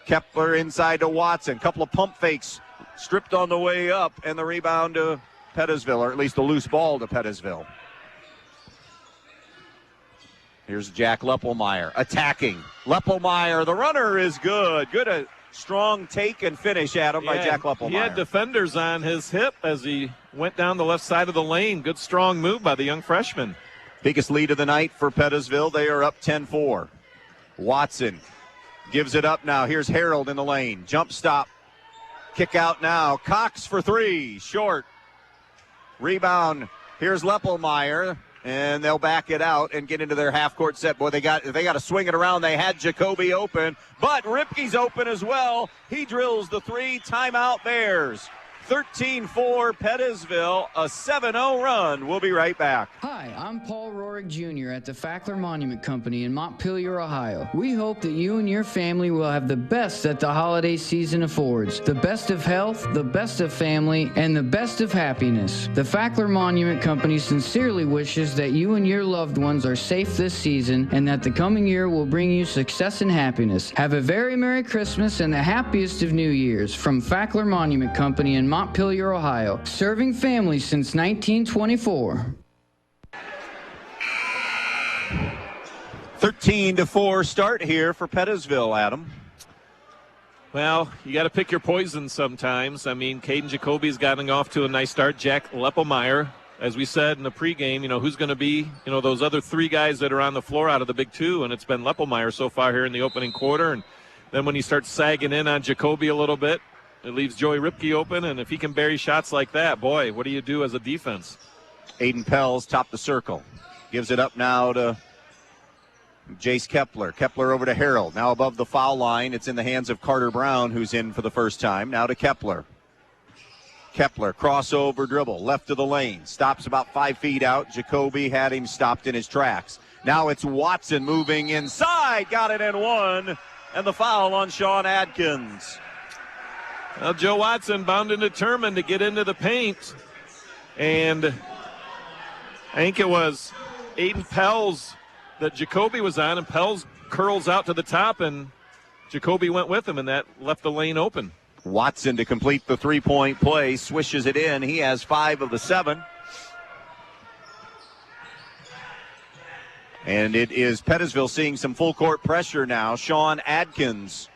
S1: Kepler inside to Watson. Couple of pump fakes stripped on the way up, and the rebound to Pettisville, or at least a loose ball to Pettisville. Here's Jack Leppelmeyer attacking. Leppelmeyer, the runner is good. Good, a strong take and finish, Adam, by Jack Leppelmeyer.
S2: He had defenders on his hip as he went down the left side of the lane. Good, strong move by the young freshman.
S1: Biggest lead of the night for Pettisville. They are up 10-4. Watson gives it up now. Here's Harold in the lane. Jump stop. Kick out now. Cox for three. Short. Rebound. Here's Leppelmeyer. And they'll back it out and get into their half-court set. Boy, they got to swing it around. They had Jacoby open, but Ripke's open as well. He drills the three. Timeout Bears. 13-4 Pettisville, a 7-0 run. We'll be right back.
S5: Hi, I'm Paul Rorick Jr. at the Fackler Monument Company in Montpelier, Ohio. We hope that you and your family will have the best that the holiday season affords. The best of health, the best of family, and the best of happiness. The Fackler Monument Company sincerely wishes that you and your loved ones are safe this season and that the coming year will bring you success and happiness. Have a very Merry Christmas and the happiest of New Years from Fackler Monument Company in Montpelier, Ohio, serving families since 1924.
S1: 13-4 start here for Pettisville, Adam.
S2: Well, you got to pick your poison sometimes. I mean, Caden Jacoby's gotten off to a nice start. Jack Leppelmeyer, as we said in the pregame, who's going to be, those other three guys that are on the floor out of the big two, and it's been Leppelmeyer so far here in the opening quarter. And then when he starts sagging in on Jacoby a little bit, it leaves Joey Ripke open, and if he can bury shots like that, boy, what do you do as a defense?
S1: Aiden Pels top the circle. Gives it up now to Jace Kepler. Kepler over to Harold. Now above the foul line. It's in the hands of Carter Brown, who's in for the first time. Now to Kepler. Kepler, crossover dribble, left of the lane. Stops about 5 feet out. Jacoby had him stopped in his tracks. Now it's Watson moving inside. Got it in one. And the foul on Sean Adkins.
S2: Well, Joe Watson bound and determined to get into the paint. And I think it was Aiden Pels that Jacoby was on, and Pels curls out to the top, and Jacoby went with him, and that left the lane open.
S1: Watson to complete the three-point play, swishes it in. He has 5 of the 7. And it is Pettisville seeing some full-court pressure now. Sean Adkins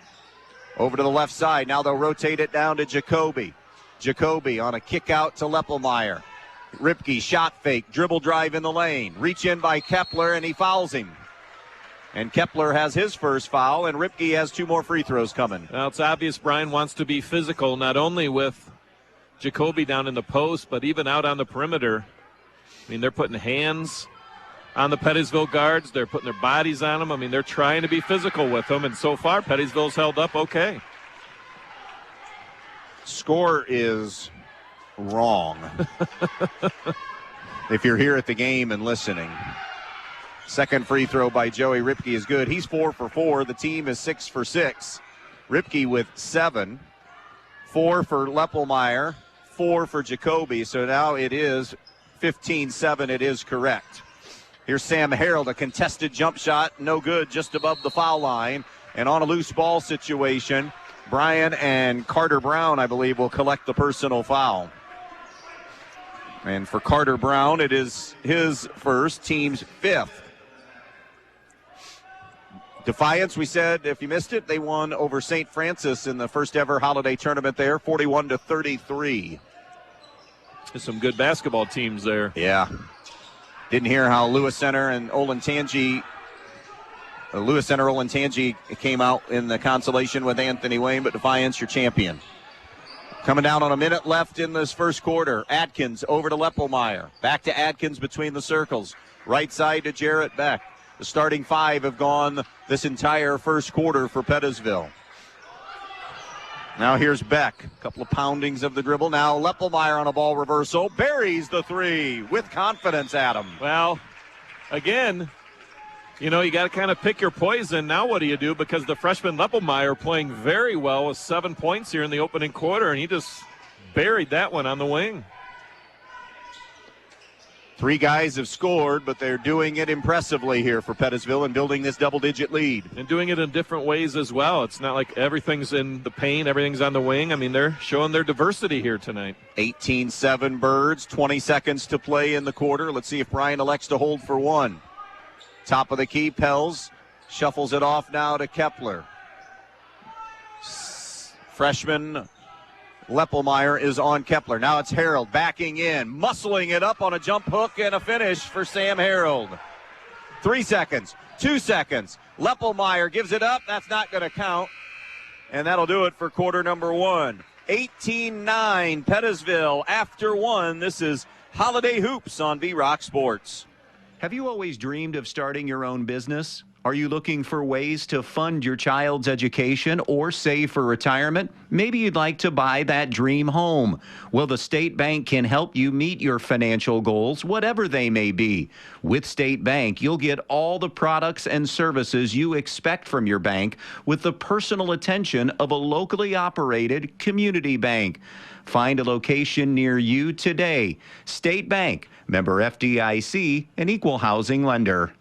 S1: over to the left side. Now they'll rotate it down to Jacoby. Jacoby on a kick out to Leppelmeyer. Ripke shot fake, dribble drive in the lane. Reach in by Kepler, and he fouls him. And Kepler has his first foul, and Ripke has 2 more free throws coming.
S2: Well, it's obvious Bryan wants to be physical, not only with Jacoby down in the post, but even out on the perimeter. I mean, they're putting hands on the Pettisville guards. They're putting their bodies on them. I mean, they're trying to be physical with them, and so far, Pettisville's held up okay.
S1: Score is wrong. If you're here at the game and listening. Second free throw by Joey Ripke is good. He's 4 for 4. The team is 6 for 6. Ripke with 7. 4 for Leppelmeyer. 4 for Jacoby. So now it is 15-7. It is correct. Here's Sam Harold, a contested jump shot, no good, just above the foul line. And on a loose ball situation, Bryan and Carter Brown, I believe, will collect the personal foul. And for Carter Brown, it is his first, team's 5th. Defiance, we said, if you missed it, they won over St. Francis in the first ever holiday tournament there, 41-33.
S2: There's some good basketball teams there.
S1: Yeah. Didn't hear how Lewis Center Olentangy came out in the consolation with Anthony Wayne, but Defiance, your champion. Coming down on a minute left in this first quarter. Atkins over to Leppelmeyer. Back to Atkins between the circles. Right side to Jarrett Beck. The starting five have gone this entire first quarter for Pettisville. Now here's Beck. A couple of poundings of the dribble. Now Leppelmeyer on a ball reversal. Buries the three with confidence, Adam.
S2: Well, again, you got to kind of pick your poison. Now what do you do? Because the freshman Leppelmeyer playing very well with 7 points here in the opening quarter, and he just buried that one on the wing.
S1: Three guys have scored, but they're doing it impressively here for Pettisville and building this double-digit lead.
S2: And doing it in different ways as well. It's not like everything's in the paint, everything's on the wing. I mean, they're showing their diversity here tonight.
S1: 18-7 Birds, 20 seconds to play in the quarter. Let's see if Bryan elects to hold for one. Top of the key, Pels shuffles it off now to Kepler. Freshman Leppelmeyer is on Kepler. Now it's Harold backing in, muscling it up on a jump hook and a finish for Sam Harold. 3 seconds, 2 seconds. Leppelmeyer gives it up. That's not going to count. And that'll do it for quarter number one. 18-9 Pettisville after one. This is Holiday Hoops on V-Rock Sports. Have you always dreamed of starting your own business? Are you looking for ways to fund your child's education or save for retirement? Maybe you'd like to buy that dream home. Well, the State Bank can help you meet your financial goals, whatever they may be. With State Bank, you'll get all the products and services you expect from your bank with the personal attention of a locally operated community bank. Find a location near you today. State Bank, member FDIC, an equal housing lender.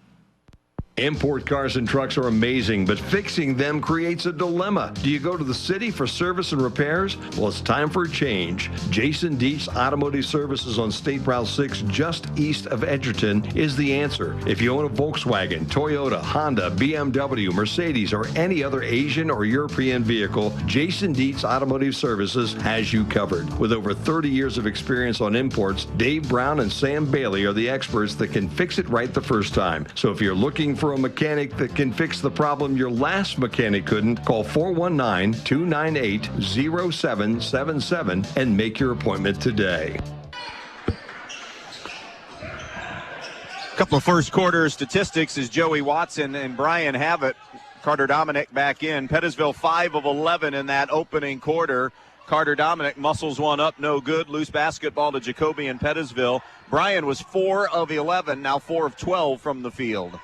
S13: Import cars and trucks are amazing, but fixing them creates a dilemma. Do you go to the city for service and repairs? Well, it's time for a change. Jason Dietz Automotive Services on State Route 6, just east of Edgerton, is the answer. If you own a Volkswagen, Toyota, Honda, BMW, Mercedes, or any other Asian or European vehicle, Jason Dietz Automotive Services has you covered. With over 30 years of experience on imports, Dave Brown and Sam Bailey are the experts that can fix it right the first time. So if you're looking for a mechanic that can fix the problem your last mechanic couldn't, call 419-298-0777 and make your appointment today.
S1: A couple of first quarter statistics as Joey Watson and Bryan have it. Carter Dominic back in. Pettisville 5 of 11 in that opening quarter. Carter Dominic muscles one up, no good. Loose basketball to Jacoby and Pettisville. Bryan was 4 of 11, now 4 of 12 from the field.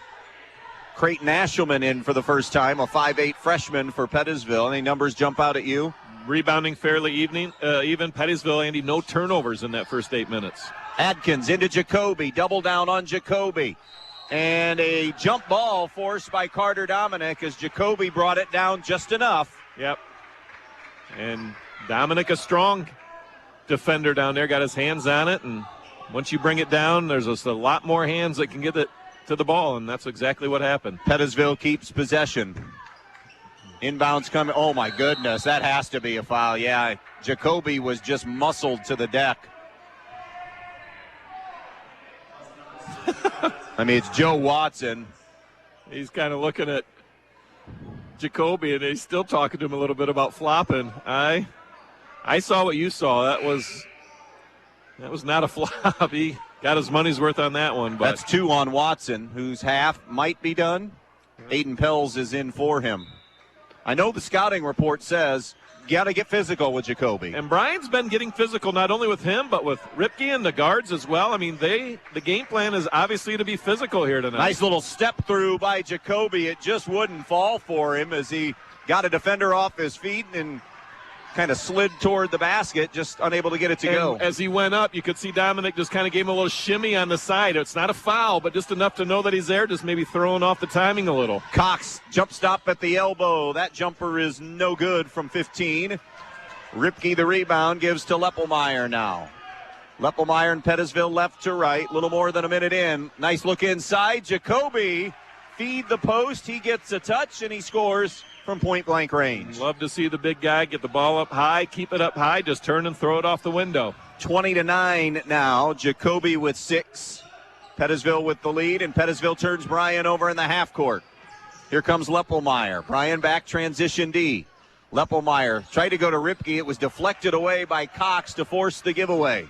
S1: Creighton Ashelman in for the first time, a 5'8 freshman for Pettisville. Any numbers jump out at you?
S2: Rebounding fairly even. Pettisville, Andy, no turnovers in that first 8 minutes.
S1: Adkins into Jacoby, double down on Jacoby. And a jump ball forced by Carter Dominic as Jacoby brought it down just enough.
S2: Yep. And Dominic, a strong defender down there, got his hands on it. And once you bring it down, there's just a lot more hands that can get it to the ball, and that's exactly what happened.
S1: Pettisville keeps possession. Inbounds coming. Oh, my goodness. That has to be a foul. Yeah, Jacoby was just muscled to the deck. I mean, it's Joe Watson.
S2: He's kind of looking at Jacoby, and he's still talking to him a little bit about flopping. I saw what you saw. That was not a flop. He got his money's worth on that one. But
S1: that's 2 on Watson, whose half might be done. Aiden Pels is in for him. I know the scouting report says you got to get physical with Jacoby.
S2: And Bryan's been getting physical not only with him, but with Ripke and the guards as well. I mean, the game plan is obviously to be physical here tonight.
S1: Nice little step through by Jacoby. It just wouldn't fall for him as he got a defender off his feet and kind of slid toward the basket, just unable to get it to go.
S2: As he went up, you could see Dominic just kind of gave him a little shimmy on the side. It's not a foul, but just enough to know that he's there, just maybe throwing off the timing a little.
S1: Cox jump stop at the elbow. That jumper is no good from 15. Ripke the rebound gives to Leppelmeyer now. Leppelmeyer and Pettisville left to right, little more than a minute in. Nice look inside. Jacoby feed the post. He gets a touch, and he scores from point-blank range.
S2: Love to see the big guy get the ball up high, keep it up high, just turn and throw it off the window.
S1: 20-9 now. Jacoby with 6. Pettisville with the lead, and Pettisville turns Bryan over in the half court. Here comes Leppelmeyer. Bryan back, transition D. Leppelmeyer tried to go to Ripke. It was deflected away by Cox to force the giveaway.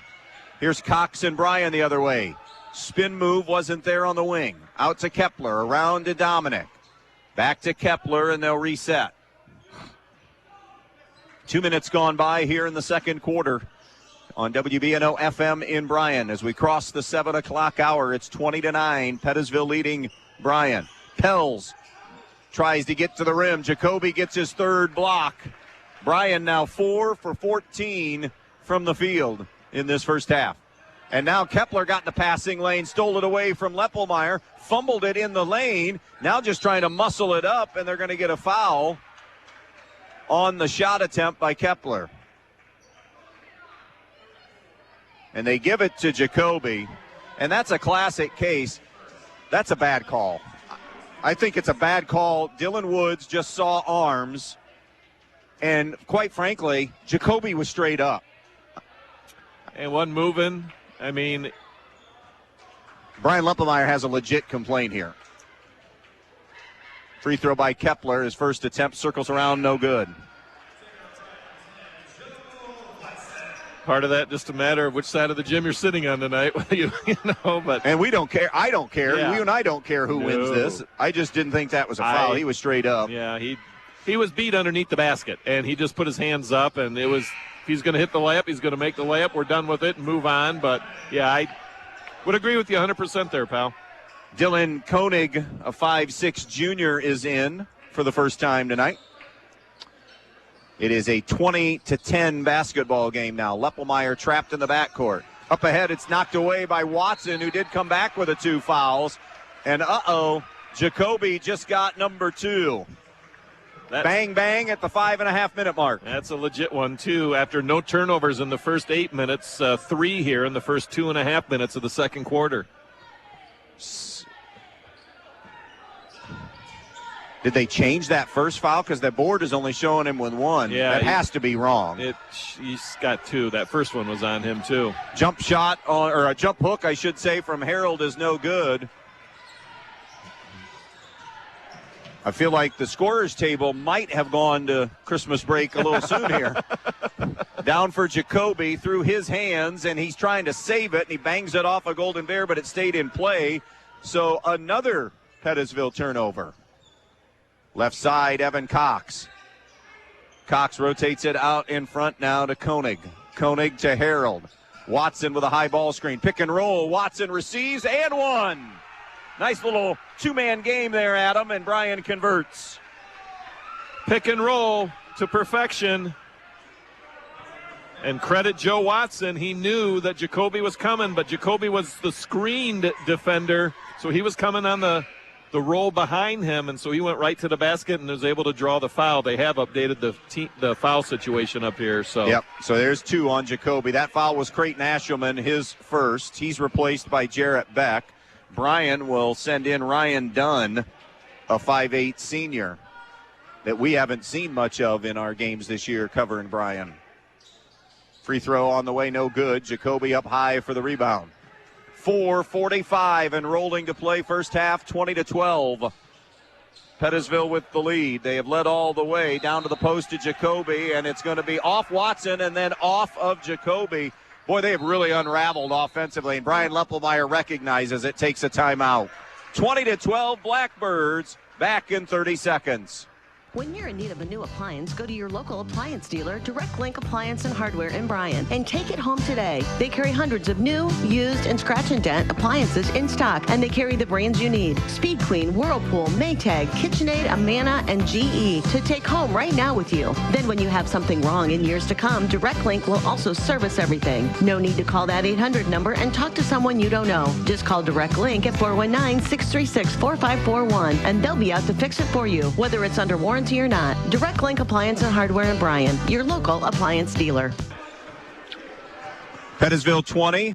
S1: Here's Cox and Bryan the other way. Spin move wasn't there on the wing. Out to Kepler, around to Dominic. Back to Kepler, and they'll reset. 2 minutes gone by here in the second quarter on WBNO FM in Bryan. As we cross the 7 o'clock hour, it's 20-9. Pettisville leading Bryan. Pels tries to get to the rim. Jacoby gets his third block. Bryan now 4 for 14 from the field in this first half. And now Kepler got in the passing lane, stole it away from Leppelmeyer, fumbled it in the lane, now just trying to muscle it up, and they're going to get a foul on the shot attempt by Kepler. And they give it to Jacoby, and that's a classic case. That's a bad call. I think it's a bad call. Dylan Woods just saw arms, and quite frankly, Jacoby was straight up.
S2: And one moving. I mean,
S1: Brian Leppelmeyer has a legit complaint here. Free throw by Kepler. His first attempt circles around, no good.
S2: Part of that just a matter of which side of the gym you're sitting on tonight. But
S1: and we don't care. I don't care.
S2: Yeah.
S1: You and I don't care who wins this. I just didn't think that was a foul. He was straight up.
S2: Yeah, he was beat underneath the basket, and he just put his hands up, and it was. If he's going to hit the layup, he's going to make the layup. We're done with it and move on. But, yeah, I would agree with you 100% there, pal.
S1: Dylan Koenig, a 5'6 junior, is in for the first time tonight. It is a 20-10 basketball game now. Leppelmeyer trapped in the backcourt. Up ahead, it's knocked away by Watson, who did come back with 2 fouls. And, Jacoby just got number 2. Bang, bang at the 5.5-minute mark.
S2: That's a legit one, too. After no turnovers in the first 8 minutes, 3 here in the first 2.5 minutes of the second quarter.
S1: Did they change that first foul? Because the board is only showing him with 1.
S2: Yeah,
S1: that has to be wrong.
S2: He's got 2. That first one was on him, too.
S1: Jump shot, or a jump hook, I should say, from Harold is no good. I feel like the scorer's table might have gone to Christmas break a little soon here. Down for Jacoby through his hands, and he's trying to save it, and he bangs it off a Golden Bear, but it stayed in play. So another Pettisville turnover. Left side, Evan Cox. Cox rotates it out in front now to Koenig. Koenig to Harold. Watson with a high ball screen. Pick and roll. Watson receives and 1. Nice little 2-man game there, Adam, and Bryan converts.
S2: Pick and roll to perfection. And credit Joe Watson. He knew that Jacoby was coming, but Jacoby was the screened defender, so he was coming on the roll behind him, and so he went right to the basket and was able to draw the foul. They have updated the foul situation up here. So.
S1: Yep, so there's 2 on Jacoby. That foul was Creighton Ashelman, his first. He's replaced by Jarrett Beck. Bryan will send in Ryan Dunn, a 5'8 senior that we haven't seen much of in our games this year covering Bryan. Free throw on the way, no good. Jacoby up high for the rebound. 4:45 and rolling to play first half, 20-12. Pettisville with the lead. They have led all the way down to the post to Jacoby, and it's going to be off Watson and then off of Jacoby. Boy, they have really unraveled offensively, and Brian Leppelmeyer recognizes it, takes a timeout. 20-12, Blackbirds back in 30 seconds.
S6: When you're in need of a new appliance, go to your local appliance dealer, Direct Link Appliance and Hardware in Bryan, and take it home today. They carry hundreds of new, used, and scratch and dent appliances in stock, and they carry the brands you need. Speed Queen, Whirlpool, Maytag, KitchenAid, Amana, and GE to take home right now with you. Then when you have something wrong in years to come, Direct Link will also service everything. No need to call that 800 number and talk to someone you don't know. Just call Direct Link at 419-636-4541, and they'll be out to fix it for you, whether it's under warranty or not. Direct Link Appliance and Hardware in Bryan, your local appliance dealer.
S1: Pettisville 20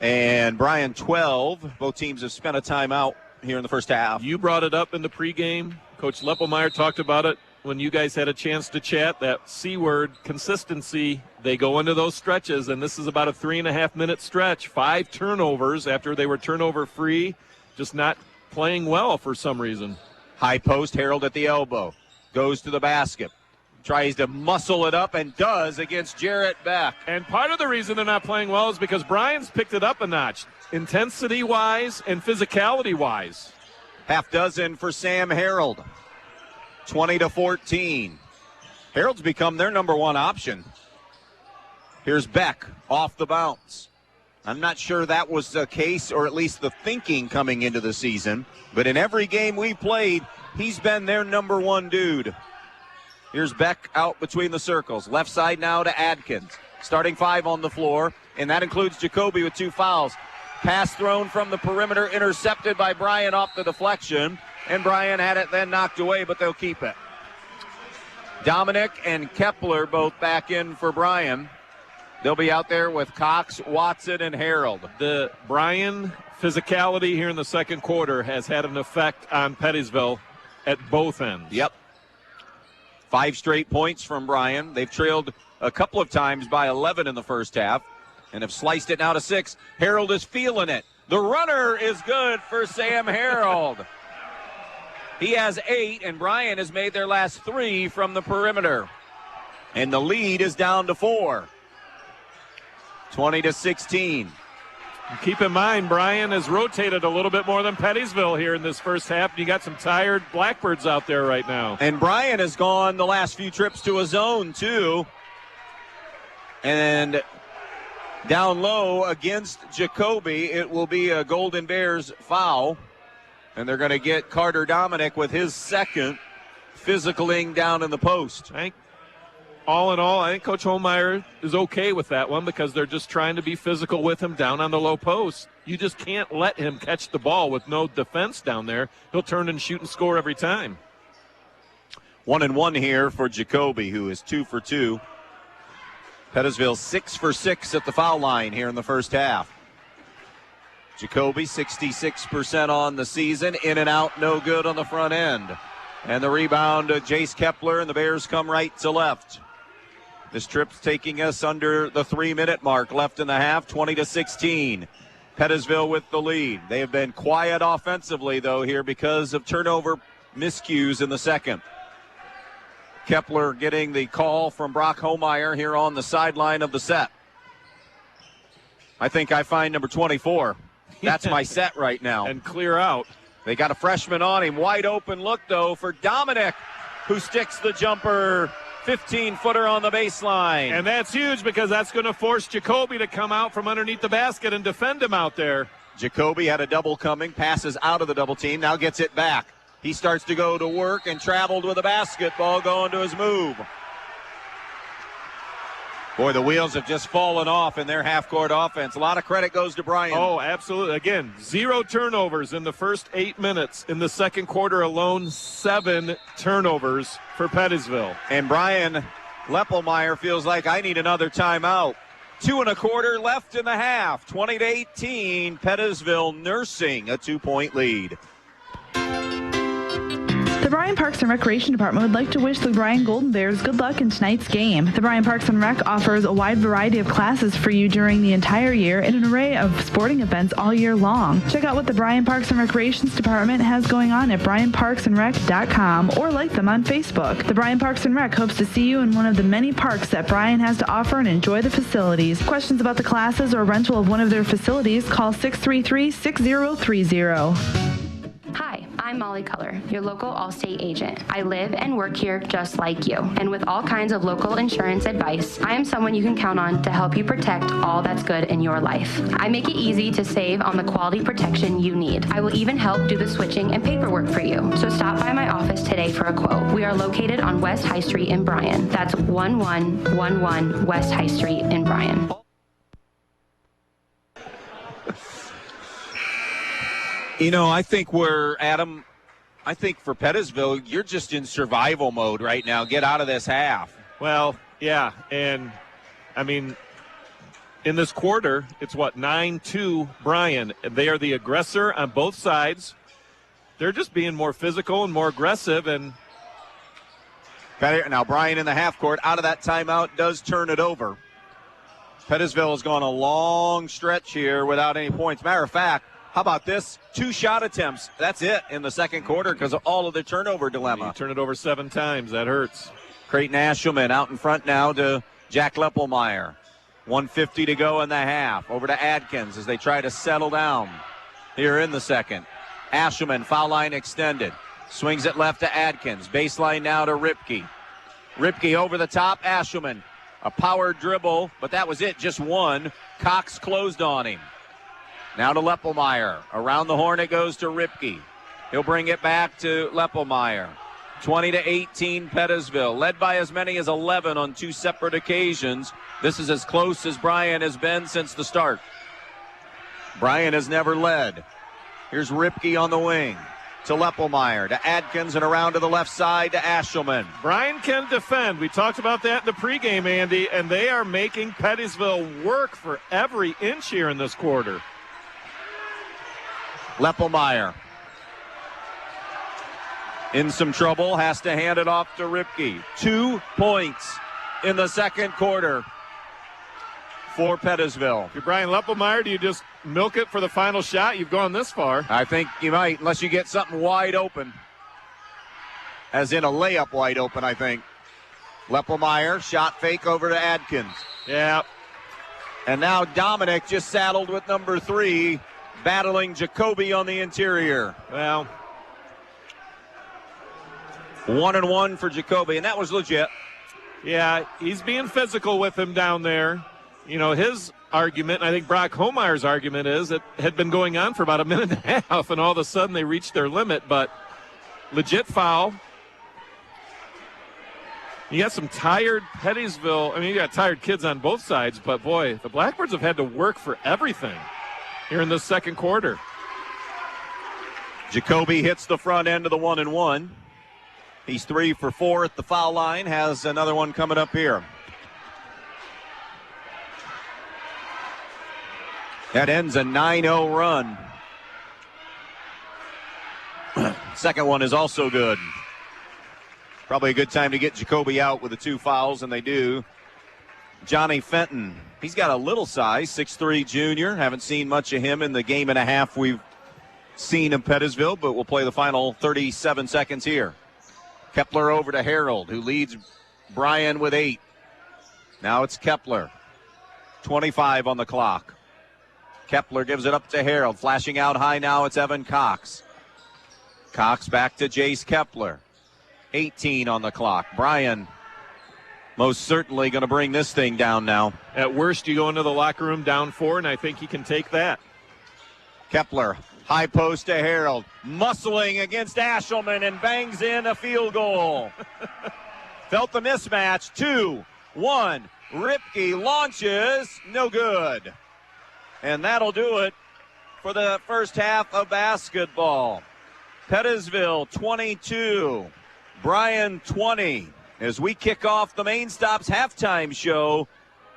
S1: and Bryan 12. Both teams have spent a timeout here in the first half.
S2: You brought it up in the pregame. Coach Leppelmeyer talked about it when you guys had a chance to chat. That C word, consistency. They go into those stretches, and this is about a 3.5-minute stretch. 5 turnovers after they were turnover-free, just not playing well for some reason.
S1: High post, Harold at the elbow. Goes to the basket. Tries to muscle it up and does against Jarrett Beck.
S2: And part of the reason they're not playing well is because Bryan's picked it up a notch, intensity-wise and physicality-wise.
S1: Half dozen for Sam Harold. 20-14. Harold's become their number one option. Here's Beck off the bounce. I'm not sure that was the case, or at least the thinking coming into the season, but in every game we played, he's been their number one dude. Here's Beck out between the circles. Left side now to Adkins. Starting 5 on the floor, and that includes Jacoby with 2 fouls. Pass thrown from the perimeter, intercepted by Bryan off the deflection, and Bryan had it then knocked away, but they'll keep it. Dominic and Kepler both back in for Bryan. They'll be out there with Cox, Watson, and Harold.
S2: The Bryan physicality here in the second quarter has had an effect on Pettisville at both ends.
S1: Yep. 5 straight points from Bryan. They've trailed a couple of times by 11 in the first half and have sliced it now to 6. Harold is feeling it. The runner is good for Sam Harold. He has 8, and Bryan has made their last 3 from the perimeter. And the lead is down to 4. 20-16.
S2: Keep in mind, Bryan has rotated a little bit more than Pettisville here in this first half. You got some tired Blackbirds out there right now.
S1: And Bryan has gone the last few trips to a zone, too. And down low against Jacoby, it will be a Golden Bears foul. And they're going to get Carter Dominic with his second, physicaling down in the post.
S2: All in all, I think Coach Holmeyer is okay with that one because they're just trying to be physical with him down on the low post. You just can't let him catch the ball with no defense down there. He'll turn and shoot and score every time.
S1: 1-1 here for Jacoby, who is 2 for 2. Pettisville 6 for 6 at the foul line here in the first half. Jacoby 66% on the season, in and out, no good on the front end. And the rebound to Jace Kepler, and the Bears come right to left. This trip's taking us under the 3-minute mark left in the half, 20-16. Pettisville with the lead. They have been quiet offensively, though, here because of turnover miscues in the second. Kepler getting the call from Brock Holmeyer here on the sideline of the set. I think I find number 24. That's my set right now.
S2: And clear out.
S1: They got a freshman on him. Wide open look, though, for Dominic, who sticks the jumper. 15-footer on the baseline.
S2: And that's huge because that's going to force Jacoby to come out from underneath the basket and defend him out there.
S1: Jacoby had a double coming, passes out of the double team, now gets it back. He starts to go to work and traveled with a basketball going to his move. Boy, the wheels have just fallen off in their half-court offense. A lot of credit goes to Bryan.
S2: Oh, absolutely. Again, 0 turnovers in the first 8 minutes. In the second quarter alone, 7 turnovers for Pettisville.
S1: And Bryan Leppelmeyer feels like I need another timeout. 2 1/4 left in the half. 20-18, Pettisville nursing a 2-point lead.
S12: The Bryan Parks and Recreation Department would like to wish the Bryan Golden Bears good luck in tonight's game. The Bryan Parks and Rec offers a wide variety of classes for you during the entire year and an array of sporting events all year long. Check out what the Bryan Parks and Recreations Department has going on at bryanparksandrec.com or like them on Facebook. The Bryan Parks and Rec hopes to see you in one of the many parks that Bryan has to offer and enjoy the facilities. Questions about the classes or rental of one of their facilities, call 633-6030.
S3: Hi, I'm Molly Culler, your local Allstate agent. I live and work here just like you. And with all kinds of local insurance advice, I am someone you can count on to help you protect all that's good in your life. I make it easy to save on the quality protection you need. I will even help do the switching and paperwork for you. So stop by my office today for a quote. We are located on West High Street in Bryan. That's 1111 West High Street in Bryan.
S1: You know, I think for Pettisville, you're just in survival mode right now. Get out of this half.
S2: Well, yeah, and, I mean, in this quarter, it's 9-2 Bryan. They are the aggressor on both sides. they're just being more physical and more aggressive. And
S1: now Bryan in the half court, out of that timeout, does turn it over. Pettisville has gone a long stretch here without any points. Matter of fact, how about this? 2 shot attempts. That's it in the second quarter because of all of the turnover dilemma.
S2: You turn it over 7 times. That hurts.
S1: Creighton Ashelman out in front now to Jack Leppelmeyer. 1:50 to go in the half. Over to Adkins as they try to settle down here in the second. Ashelman, foul line extended. Swings it left to Adkins. Baseline now to Ripke. Ripke over the top. Ashelman. A power dribble, but that was it, just one. Cox closed on him. Now to Leppelmeyer. Around the horn it goes to Ripke. He'll bring it back to Leppelmeyer. 20-18 Pettisville, led by as many as 11 on 2 separate occasions. This is as close as Bryan has been since the start. Bryan has never led. Here's Ripke on the wing. To Leppelmeyer, to Adkins, and around to the left side to Ashelman.
S2: Bryan can defend. We talked about that in the pregame, Andy, and they are making Pettisville work for every inch here in this quarter.
S1: Leppelmeyer in some trouble, has to hand it off to Ripke. 2 points in the second quarter for Pettisville.
S2: If you're Bryan Leppelmeyer, do you just milk it for the final shot? You've gone this far.
S1: I think you might, unless you get something wide open. As in a layup wide open, I think. Leppelmeyer, shot fake over to Adkins.
S2: Yeah.
S1: And now Dominic just saddled with number 3, battling Jacoby on the interior.
S2: Well,
S1: 1-1 for Jacoby, and that was legit.
S2: Yeah, he's being physical with him down there. You know, his argument, and I think Brock Homeyer's argument is it had been going on for about a minute and a half, and all of a sudden they reached their limit, but legit foul. You got some tired Pettisville. I mean, you got tired kids on both sides, but boy, the Blackbirds have had to work for everything here in this second quarter.
S1: Jacoby hits the front end of the 1-1. He's 3 for 4 at the foul line, has another one coming up here. That ends a 9-0 run. Second one is also good. Probably a good time to get Jacoby out with the 2 fouls, and they do. Johnny Fenton, he's got a little size, 6'3" junior. Haven't seen much of him in the game and a half we've seen in Pettisville, but we'll play the final 37 seconds here. Kepler over to Harold, who leads Bryan with 8. Now it's Kepler. 25 on the clock. Kepler gives it up to Harold. Flashing out high now, it's Evan Cox. Cox back to Jace Kepler. 18 on the clock. Bryan most certainly going to bring this thing down now.
S2: At worst, you go into the locker room down 4, and I think he can take that.
S1: Kepler, high post to Harold. Muscling against Ashelman and bangs in a field goal. Felt the mismatch. 2-1. Ripke launches. No good. And that'll do it for the first half of basketball. Pettisville 22, Bryan 20, as we kick off the Main Stops halftime show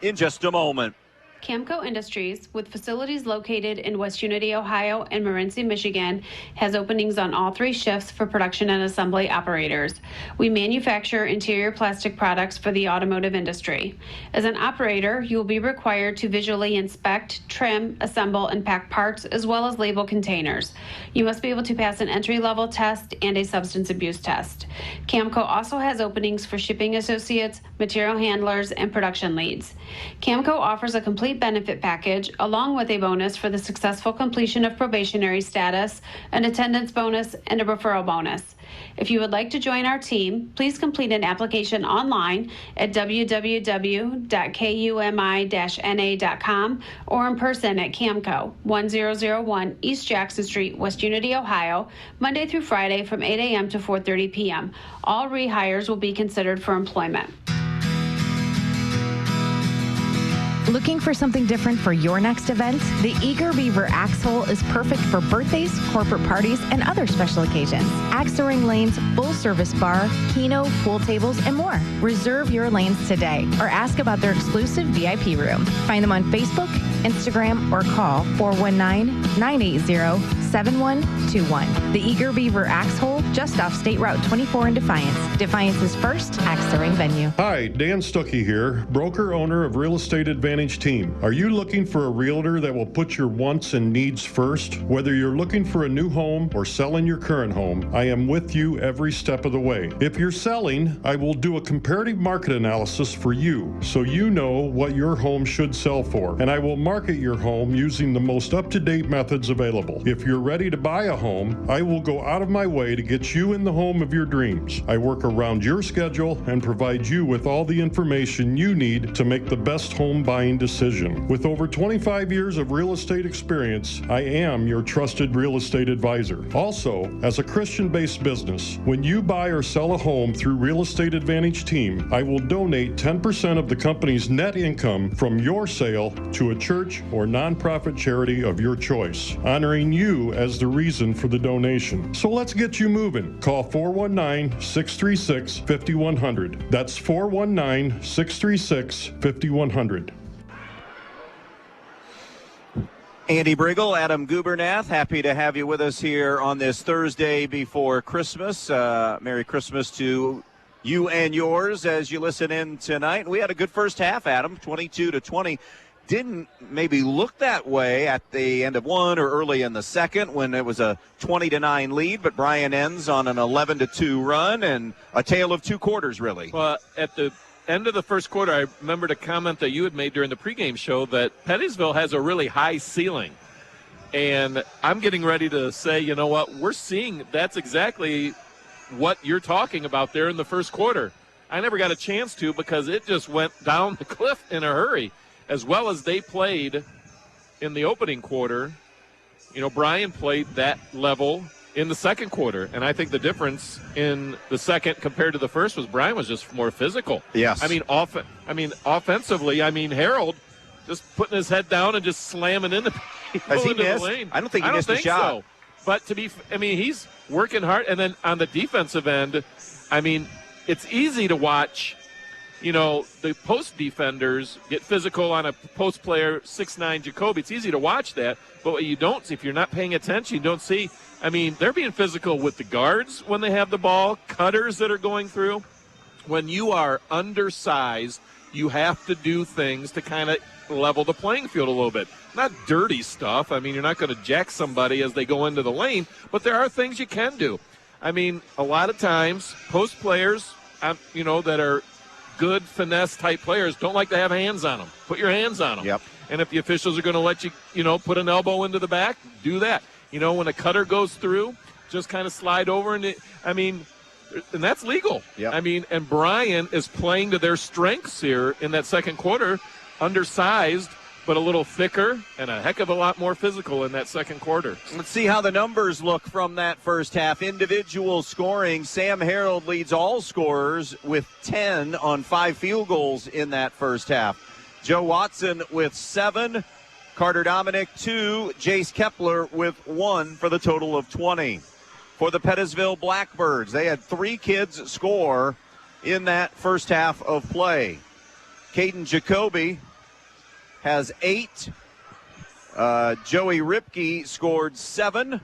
S1: in just a moment.
S15: Camco Industries, with facilities located in West Unity, Ohio and Morenci, Michigan, has openings on all 3 shifts for production and assembly operators. We manufacture interior plastic products for the automotive industry. As an operator, you will be required to visually inspect, trim, assemble, and pack parts, as well as label containers. You must be able to pass an entry-level test and a substance abuse test. Camco also has openings for shipping associates, material handlers, and production leads. Camco offers a complete benefit package along with a bonus for the successful completion of probationary status, an attendance bonus, and a referral bonus. If you would like to join our team, please complete an application online at www.kumi-na.com or in person at Camco, 1001 East Jackson Street, West Unity, Ohio, Monday through Friday from 8 a.m. to 4:30 p.m. All rehires will be considered for employment.
S10: Looking for something different for your next event? The Eager Beaver Axe Hole is perfect for birthdays, corporate parties, and other special occasions. Axe Ring Lanes, full-service bar, keno, pool tables, and more. Reserve your lanes today or ask about their exclusive VIP room. Find them on Facebook, Instagram, or call 419-980 7121. The Eager Beaver Axe Hole, just off State Route 24 in Defiance. Defiance's first axe throwing venue.
S16: Hi, Dan Stuckey here, broker owner of Real Estate Advantage Team. Are you looking for a realtor that will put your wants and needs first? Whether you're looking for a new home or selling your current home, I am with you every step of the way. If you're selling, I will do a comparative market analysis for you so you know what your home should sell for, and I will market your home using the most up-to-date methods available. If you're ready to buy a home, I will go out of my way to get you in the home of your dreams. I work around your schedule and provide you with all the information you need to make the best home buying decision. With over 25 years of real estate experience, I am your trusted real estate advisor. Also, as a Christian-based business, when you buy or sell a home through Real Estate Advantage Team, I will donate 10% of the company's net income from your sale to a church or nonprofit charity of your choice, honoring you as the reason for the donation. So let's get you moving. Call 419-636-5100. That's 419-636-5100.
S1: Andy Brigle, Adam Gubernath, happy to have you with us here on this Thursday before Christmas. Merry Christmas to you and yours as you listen in tonight. We had a good first half, Adam, 22-20. Didn't maybe look that way at the end of one or early in the second when it was a 20-9 lead, but Bryan ends on an 11-2 run and a tale of two quarters, really.
S2: Well, at the end of the first quarter, I remembered a comment that you had made during the pregame show that Pettisville has a really high ceiling. And I'm getting ready to say, you know what, we're seeing that's exactly what you're talking about there in the first quarter. I never got a chance to because it just went down the cliff in a hurry. As well as they played in the opening quarter, you know, Bryan played that level in the second quarter. And I think the difference in the second compared to the first was Bryan was just more physical.
S1: Yes.
S2: I mean, offensively, Harold just putting his head down and just slamming into the lane.
S1: I don't think he missed a shot.
S2: So. But he's working hard. And then on the defensive end, it's easy to watch, you know, the post defenders get physical on a post player, 6'9" Jacoby. It's easy to watch that. But what you don't see, if you're not paying attention, you don't see, they're being physical with the guards when they have the ball, cutters that are going through. When you are undersized, you have to do things to kind of level the playing field a little bit. Not dirty stuff. You're not going to jack somebody as they go into the lane, but there are things you can do. A lot of times, post players, that are good finesse-type players don't like to have hands on them. Put your hands on them.
S1: Yep.
S2: And if the officials are going to let you, put an elbow into the back, do that. When a cutter goes through, just kind of slide over. And that's legal.
S1: Yep.
S2: And Bryan is playing to their strengths here in that second quarter, undersized, but a little thicker and a heck of a lot more physical in that second quarter.
S1: Let's see how the numbers look from that first half. Individual scoring, Sam Harold leads all scorers with 10 on 5 field goals in that first half. Joe Watson with 7, Carter Dominic 2, Jace Kepler with 1 for the total of 20. For the Pettisville Blackbirds, they had 3 kids score in that first half of play. Caden Jacoby has 8. Joey Ripke scored 7.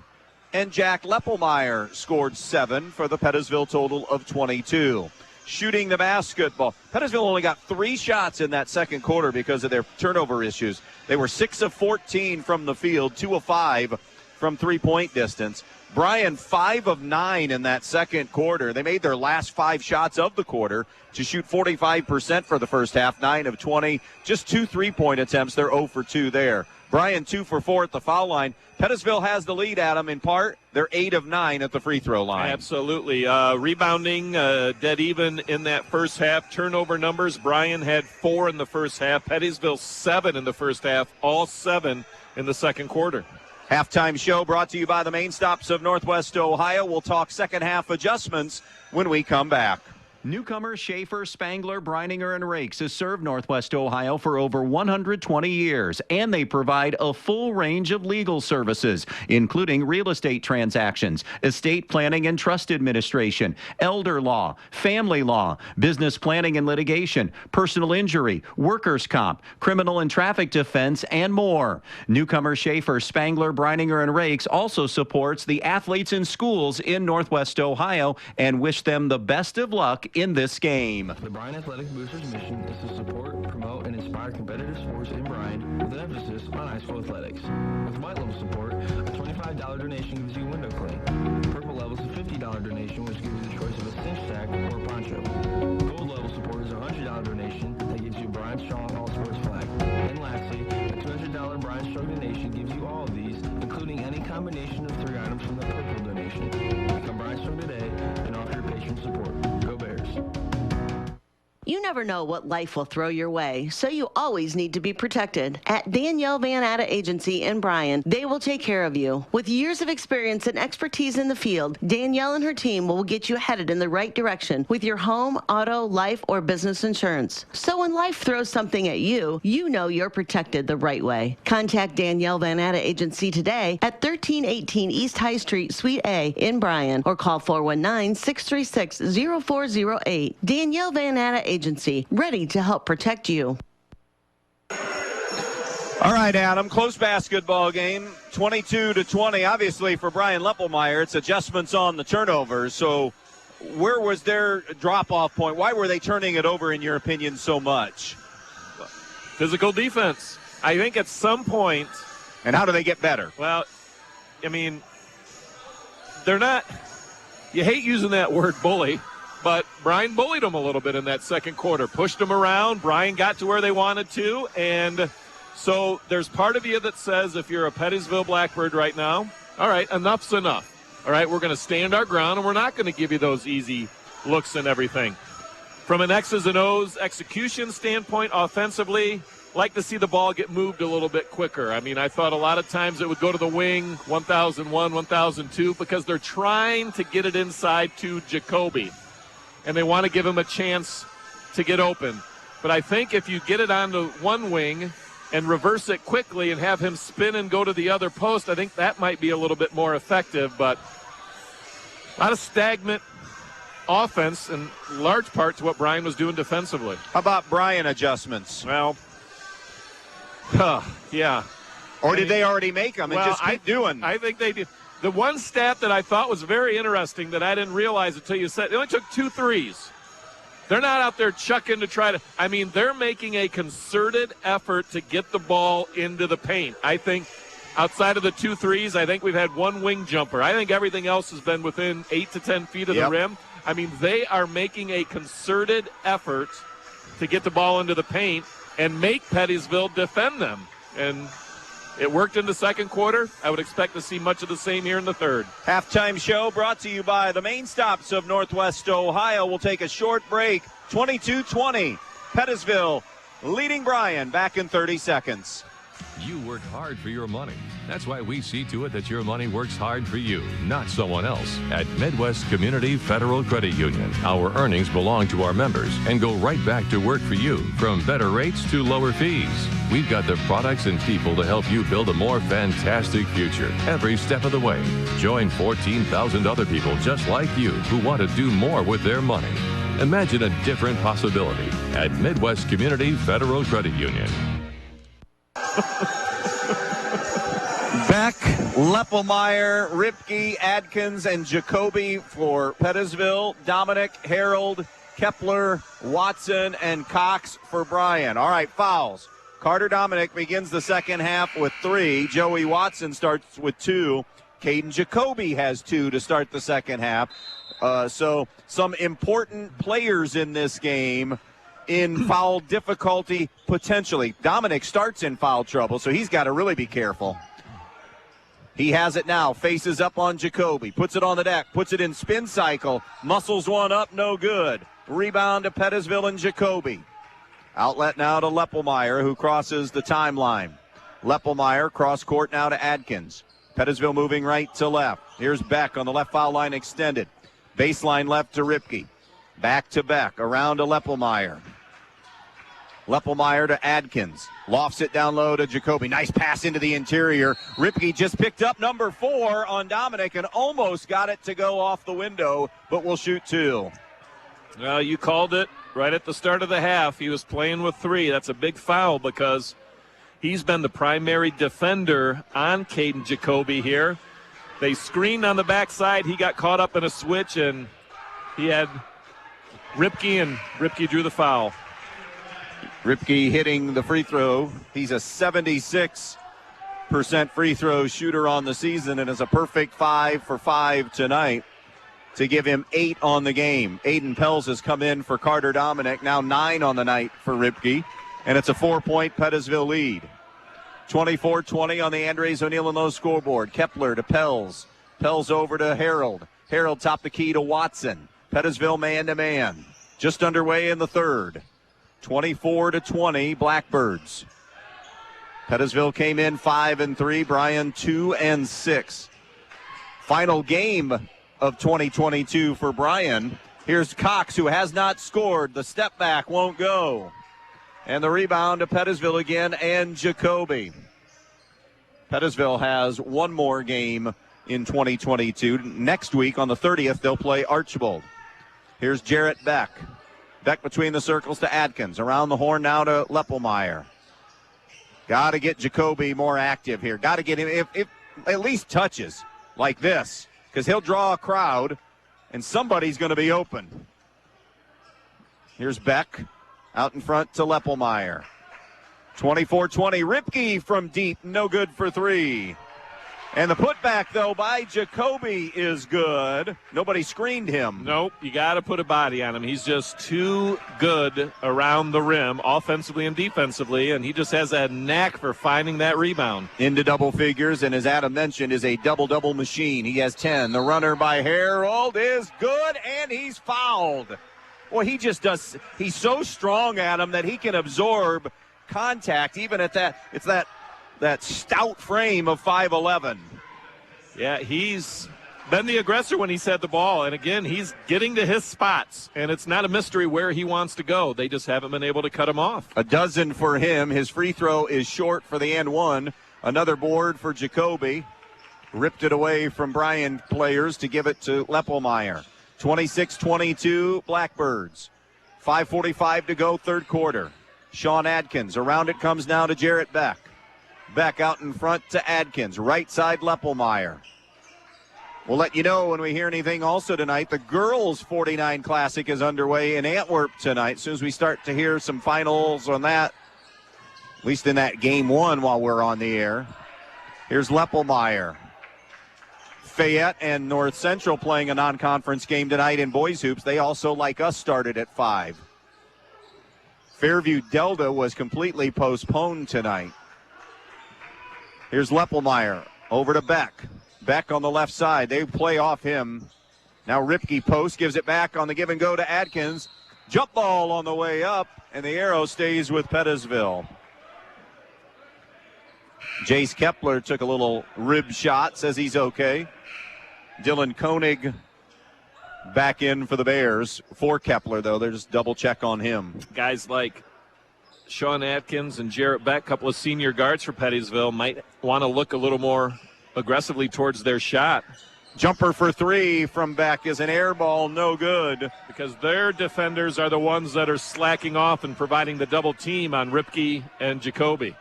S1: And Jack Leppelmeyer scored 7 for the Pettisville total of 22. Shooting the basketball. Pettisville only got 3 shots in that second quarter because of their turnover issues. They were 6 of 14 from the field, 2 of 5 from three-point distance. Bryan 5 of 9 in that second quarter. They made their last 5 shots of the quarter to shoot 45% for the first half, 9 of 20. Just 2 3-point attempts. They're 0 for 2 there. Bryan 2 for 4 at the foul line. Pettisville has the lead, Adam, in part. They're 8 of 9 at the free throw line.
S2: Absolutely. Rebounding, dead even in that first half. Turnover numbers, Bryan had 4 in the first half. Pettisville 7 in the first half, all 7 in the second quarter.
S1: Halftime show brought to you by the Main Stops of Northwest Ohio. We'll talk second half adjustments when we come back.
S4: Newcomer, Schaefer, Spangler, Brininger, and Rakes has served Northwest Ohio for over 120 years, and they provide a full range of legal services, including real estate transactions, estate planning and trust administration, elder law, family law, business planning and litigation, personal injury, workers' comp, criminal and traffic defense, and more. Newcomer, Schaefer, Spangler, Brininger, and Rakes also supports the athletes in schools in Northwest Ohio and wish them the best of luck in this game.
S8: The Bryan Athletic Boosters' mission is to support, promote, and inspire competitive sports in Bryan with an emphasis on high school athletics. With white level support, a $25 donation gives you a window cling. Purple level is a $50 donation, which gives you the choice of a cinch sack or a poncho. Gold level support is a $100 donation that gives you a Bryan Strong All Sports flag. And lastly, a $200 Bryan Strong donation gives you all of these, including any combination of 3 items from the purple donation. Become Bryan Strong today and offer your patron support. Go Bears.
S6: You never know what life will throw your way, so you always need to be protected. At Danielle Van Atta Agency in Bryan, they will take care of you. With years of experience and expertise in the field, Danielle and her team will get you headed in the right direction with your home, auto, life, or business insurance. So when life throws something at you, you know you're protected the right way. Contact Danielle Van Atta Agency today at 1318 East High Street, Suite A in Bryan, or call 419-636-0408. Danielle Van Atta Agency, ready to help protect you.
S1: All right, Adam, close basketball game, 22-20. Obviously, for Brian Leppelmeyer, it's adjustments on the turnovers. So where was their drop-off point? Why were they turning it over, in your opinion, so much?
S2: Physical defense. I think at some point.
S1: And how do they get better?
S2: Well, I mean, they're not. You hate using that word bully. But Bryan bullied them a little bit in that second quarter, pushed them around. Bryan got to where they wanted to. And so there's part of you that says, if you're a Pettisville Blackbird right now, all right, enough's enough. All right, we're going to stand our ground, and we're not going to give you those easy looks and everything. From an X's and O's execution standpoint, offensively, like to see the ball get moved a little bit quicker. I mean, I thought a lot of times it would go to the wing, 1001, 1002, because they're trying to get it inside to Jacoby. And they want to give him a chance to get open. But I think if you get it onto one wing and reverse it quickly and have him spin and go to the other post, I think that might be a little bit more effective. But a lot of stagnant offense, in large part to what Bryan was doing defensively.
S1: How about Bryan adjustments?
S2: Well, yeah.
S1: Or did they already make them and just keep doing?
S2: I think they did. The one stat that I thought was very interesting that I didn't realize until you said, they only took 2 threes. They're not out there chucking to try to, I mean, they're making a concerted effort to get the ball into the paint. I think outside of the 2 threes, I think we've had 1 wing jumper. I think everything else has been within 8 to 10 feet of the rim. I mean, they are making a concerted effort to get the ball into the paint and make Pettisville defend them. And it worked in the second quarter. I would expect to see much of the same here in the third.
S1: Halftime show brought to you by the main stops of Northwest Ohio. We'll take a short break. 22-20. Pettisville leading Bryan. Back in 30 seconds.
S17: You work hard for your money. That's why we see to it that your money works hard for you, not someone else. At Midwest Community Federal Credit Union, our earnings belong to our members and go right back to work for you, from better rates to lower fees. We've got the products and people to help you build a more fantastic future every step of the way. Join 14,000 other people just like you who want to do more with their money. Imagine a different possibility at Midwest Community Federal Credit Union.
S1: Beck, Leppelmeyer, Ripke, Adkins, and Jacoby for Pettisville. Dominic, Harold, Kepler, Watson, and Cox for Bryan. All right, fouls. Carter Dominic begins the second half with 3. Joey Watson starts with 2. Caden Jacoby has 2 to start the second half. So some important players in this game in foul difficulty potentially. Dominic starts in foul trouble, so he's got to really be careful. He has it now, faces up on Jacoby, puts it on the deck, puts it in spin cycle, muscles one up, no good. Rebound to Pettisville and Jacoby. Outlet now to Leppelmeyer, who crosses the timeline. Leppelmeyer cross court now to Adkins. Pettisville moving right to left. Here's Beck on the left foul line extended. Baseline left to Ripke. Back to Beck, around to Leppelmeyer. Leppelmeyer to Adkins. Lofts it down low to Jacoby. Nice pass into the interior. Ripke just picked up number 4 on Dominic and almost got it to go off the window, but will shoot 2.
S2: Well, you called it right at the start of the half. He was playing with 3. That's a big foul because he's been the primary defender on Caden Jacoby here. They screened on the backside. He got caught up in a switch, and he had Ripke, and Ripke drew the foul.
S1: Ripke hitting the free throw. He's a 76% free throw shooter on the season and is a perfect 5 for 5 tonight to give him 8 on the game. Aiden Pels has come in for Carter Dominic, now 9 on the night for Ripke, and it's a 4-point Pettisville lead. 24-20 on the Andres O'Neill and Lowe scoreboard. Kepler to Pels. Pels over to Harold. Harold top the key to Watson. Pettisville man-to-man. Just underway in the third. 24-20, Blackbirds. Pettisville came in 5-3. Bryan 2-6. Final game of 2022 for Bryan. Here's Cox, who has not scored. The step back won't go. And the rebound to Pettisville again and Jacoby. Pettisville has one more game in 2022. Next week on the 30th, they'll play Archbold. Here's Jarrett Beck. Beck between the circles to Adkins. Around the horn now to Leppelmeyer. Got to get Jacoby more active here. Got to get him, if at least touches like this, because he'll draw a crowd and somebody's going to be open. Here's Beck. Out in front to Leppelmeyer. 24-20. Ripke from deep. No good for 3. And the putback, though, by Jacoby is good. Nobody screened him.
S2: Nope. You got to put a body on him. He's just too good around the rim, offensively and defensively, and he just has that knack for finding that rebound.
S1: Into double figures, and as Adam mentioned, is a double-double machine. He has 10. The runner by Harold is good, and he's fouled. Well, he just does. He's so strong, Adam, that he can absorb contact even at that. It's that stout frame of 5'11".
S2: Yeah, he's been the aggressor when he's had the ball. And, again, he's getting to his spots. And it's not a mystery where he wants to go. They just haven't been able to cut him off.
S1: A dozen for him. His free throw is short for the and one. Another board for Jacoby. Ripped it away from Bryan players to give it to Leppelmeyer. 26-22 Blackbirds. 5:45 to go, third quarter. Sean Adkins. Around it comes now to Jarrett Beck. Beck out in front to Adkins. Right side Leppelmeyer. We'll let you know when we hear anything also tonight. The girls 49 Classic is underway in Antwerp tonight. As soon as we start to hear some finals on that, at least in that game one while we're on the air. Here's Leppelmeyer. Fayette and North Central playing a non-conference game tonight in boys hoops. They also, like us, started at 5. Fairview Delta was completely postponed tonight. Here's Leppelmeyer over to Beck. Beck on the left side. They play off him. Now Ripke post, gives it back on the give and go to Adkins. Jump ball on the way up, and the arrow stays with Pettisville. Jace Kepler took a little rib shot, says he's okay. Dylan Koenig back in for the Bears. For Kepler, though, they're just double check on him.
S2: Guys like Sean Adkins and Jarrett Beck, couple of senior guards for Pettisville, might want to look a little more aggressively towards their shot.
S1: Jumper for 3 from Beck is an air ball, no good.
S2: Because their defenders are the ones that are slacking off and providing the double team on Ripke and Jacoby.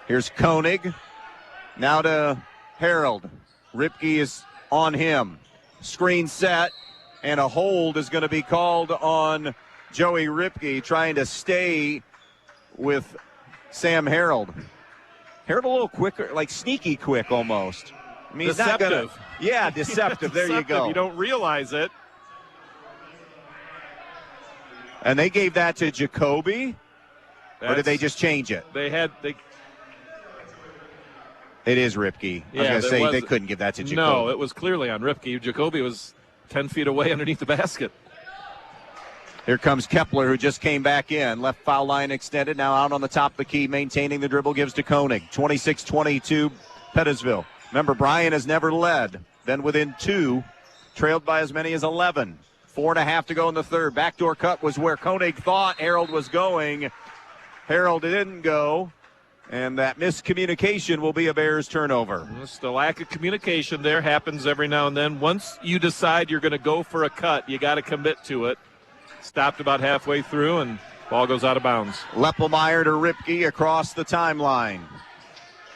S1: Here's Koenig. Now to Harold. Ripke is on him. Screen set, and a hold is going to be called on Joey Ripke, trying to stay with Sam Harold. Harold a little quicker, like sneaky quick almost. I mean,
S2: deceptive.
S1: He's not gonna, yeah, deceptive. There you go.
S2: You don't realize it.
S1: And they gave that to Jacoby, or did they just change it? It is Ripke.
S2: Yeah,
S1: I was going to say they couldn't give that to Jacoby.
S2: No, it was clearly on Ripke. Jacoby was 10 feet away underneath the basket.
S1: Here comes Kepler, who just came back in. Left foul line extended, now out on the top of the key, maintaining the dribble, gives to Koenig. 26-22, Pettisville. Remember, Bryan has never led. Then within 2, trailed by as many as 11. 4.5 to go in the third. Backdoor cut was where Koenig thought Harold was going. Harold didn't go, and that miscommunication will be a Bears turnover.
S2: Just the lack of communication there happens every now and then. Once you decide you're going to go for a cut, you got to commit to it. Stopped about halfway through, and ball goes out of bounds.
S1: Leppelmeyer to Ripke across the timeline.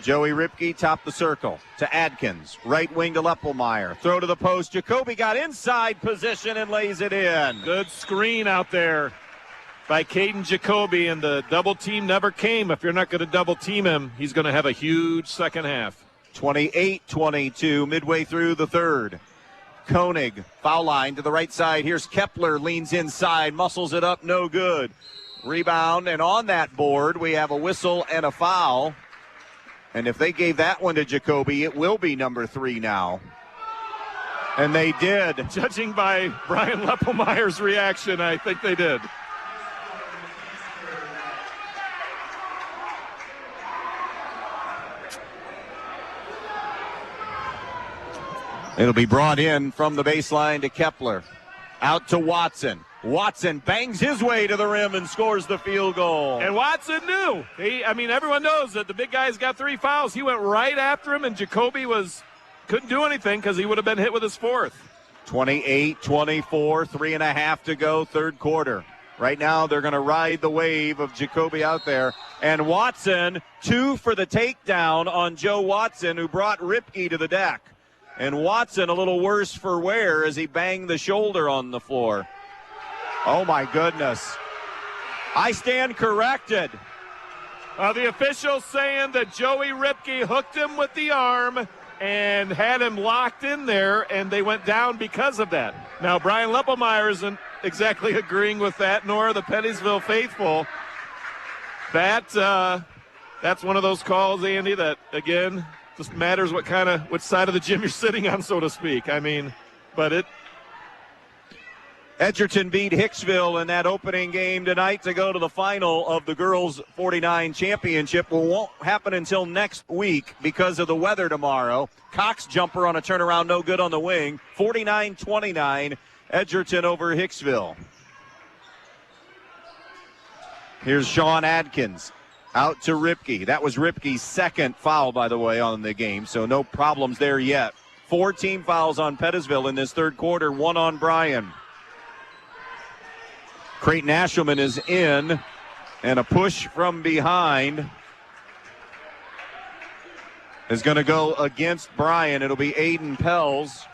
S1: Joey Ripke top the circle to Adkins. Right wing to Leppelmeyer. Throw to the post. Jacoby got inside position and lays it in.
S2: Good screen out there by Caden Jacoby, and the double team never came. If you're not going to double team him, he's going to have a huge second half.
S1: 28-22 midway through the third. Koenig, foul line to the right side. Here's Kepler, leans inside, muscles it up, no good. Rebound, and on that board we have a whistle and a foul. And if they gave that one to Jacoby, it will be number 3 now. And they did.
S2: Judging by Brian Leppelmeyer's reaction, I think they did.
S1: It'll be brought in from the baseline to Kepler. Out to Watson. Watson bangs his way to the rim and scores the field goal.
S2: And Watson knew. Everyone knows that the big guy's got 3 fouls. He went right after him, and Jacoby couldn't do anything because he would have been hit with his 4th.
S1: 28-24, 3.5 to go, third quarter. Right now they're going to ride the wave of Jacoby out there. And Watson, 2 for the takedown on Joe Watson, who brought Ripke to the deck. And Watson a little worse for wear as he banged the shoulder on the floor. Oh, my goodness. I stand corrected.
S2: The officials saying that Joey Ripke hooked him with the arm and had him locked in there, and they went down because of that. Now, Brian Leppelmeyer isn't exactly agreeing with that, nor the Pettisville faithful. That's one of those calls, Andy, that, again, just matters which side of the gym you're sitting on, so to speak.
S1: Edgerton beat Hicksville in that opening game tonight to go to the final of the girls' 49 championship. Well, won't happen until next week because of the weather tomorrow. Cox jumper on a turnaround, no good on the wing. 49-29, Edgerton over Hicksville. Here's Sean Adkins. Out to Ripke. That was Ripke's second foul, by the way, on the game, so no problems there yet. 4 team fouls on Pettisville in this third quarter, 1 on Bryan. Creighton Ashelman is in, and a push from behind is going to go against Bryan. It'll be Aiden Pels.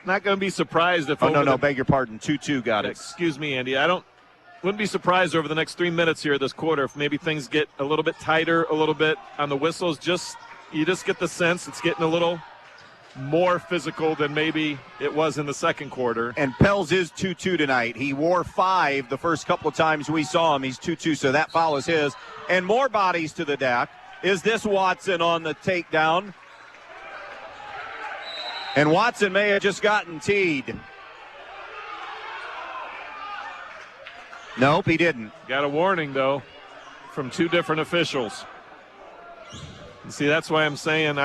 S2: Not going to be surprised if...
S1: beg your pardon. 2-2 got it.
S2: Excuse me, Andy. Wouldn't be surprised over the next 3 minutes here this quarter if maybe things get a little bit tighter, a little bit on the whistles. You just get the sense it's getting a little more physical than maybe it was in the second quarter.
S1: And Pels is 2-2 tonight. He wore 5 the first couple of times we saw him. He's 2-2, so that foul is his. And more bodies to the deck. Is this Watson on the takedown? And Watson may have just gotten teed. Nope, he didn't.
S2: Got a warning, though, from 2 different officials. And see, that's why I'm saying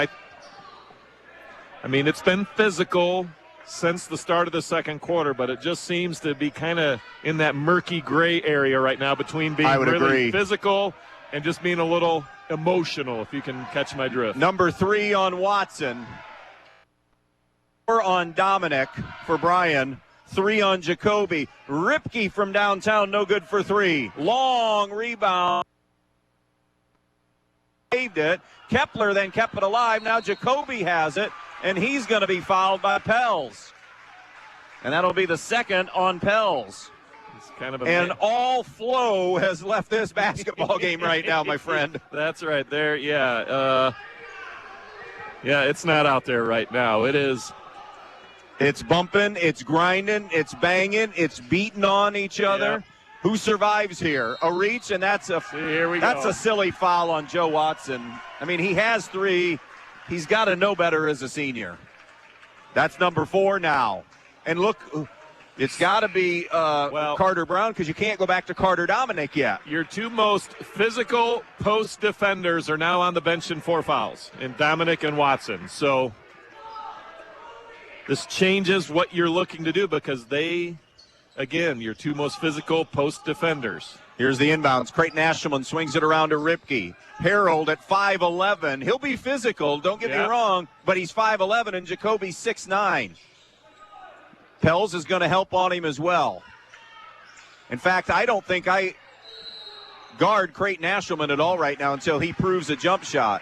S2: it's been physical since the start of the second quarter, but it just seems to be kind of in that murky gray area right now between being really physical and just being a little emotional, if you can catch my drift.
S1: Number 3 on Watson. 4 on Dominic for Bryan. 3 on Jacoby. Ripke from downtown, no good for 3. Long rebound. Saved it. Kepler then kept it alive. Now Jacoby has it, and he's going to be fouled by Pels. And that'll be the second on Pels. And all flow has left this basketball game right now, my friend.
S2: That's right there, yeah. It's not out there right now. It is.
S1: It's bumping, it's grinding, it's banging, it's beating on each other.
S2: Yeah.
S1: Who survives here? A reach, and that's a silly foul on Joe Watson. He has 3. He's got to know better as a senior. That's number 4 now. And look, it's got to be Carter Brown, because you can't go back to Carter Dominic yet.
S2: Your 2 most physical post defenders are now on the bench in 4 fouls, in Dominic and Watson. So this changes what you're looking to do because they, again, your two most physical post defenders.
S1: Here's the inbounds. Creighton Ashelman swings it around to Ripke. Harold at 5'11". He'll be physical, don't get me wrong, but he's 5'11", and Jacoby's 6'9". Pels is going to help on him as well. In fact, I don't think I guard Creighton Ashelman at all right now until he proves a jump shot.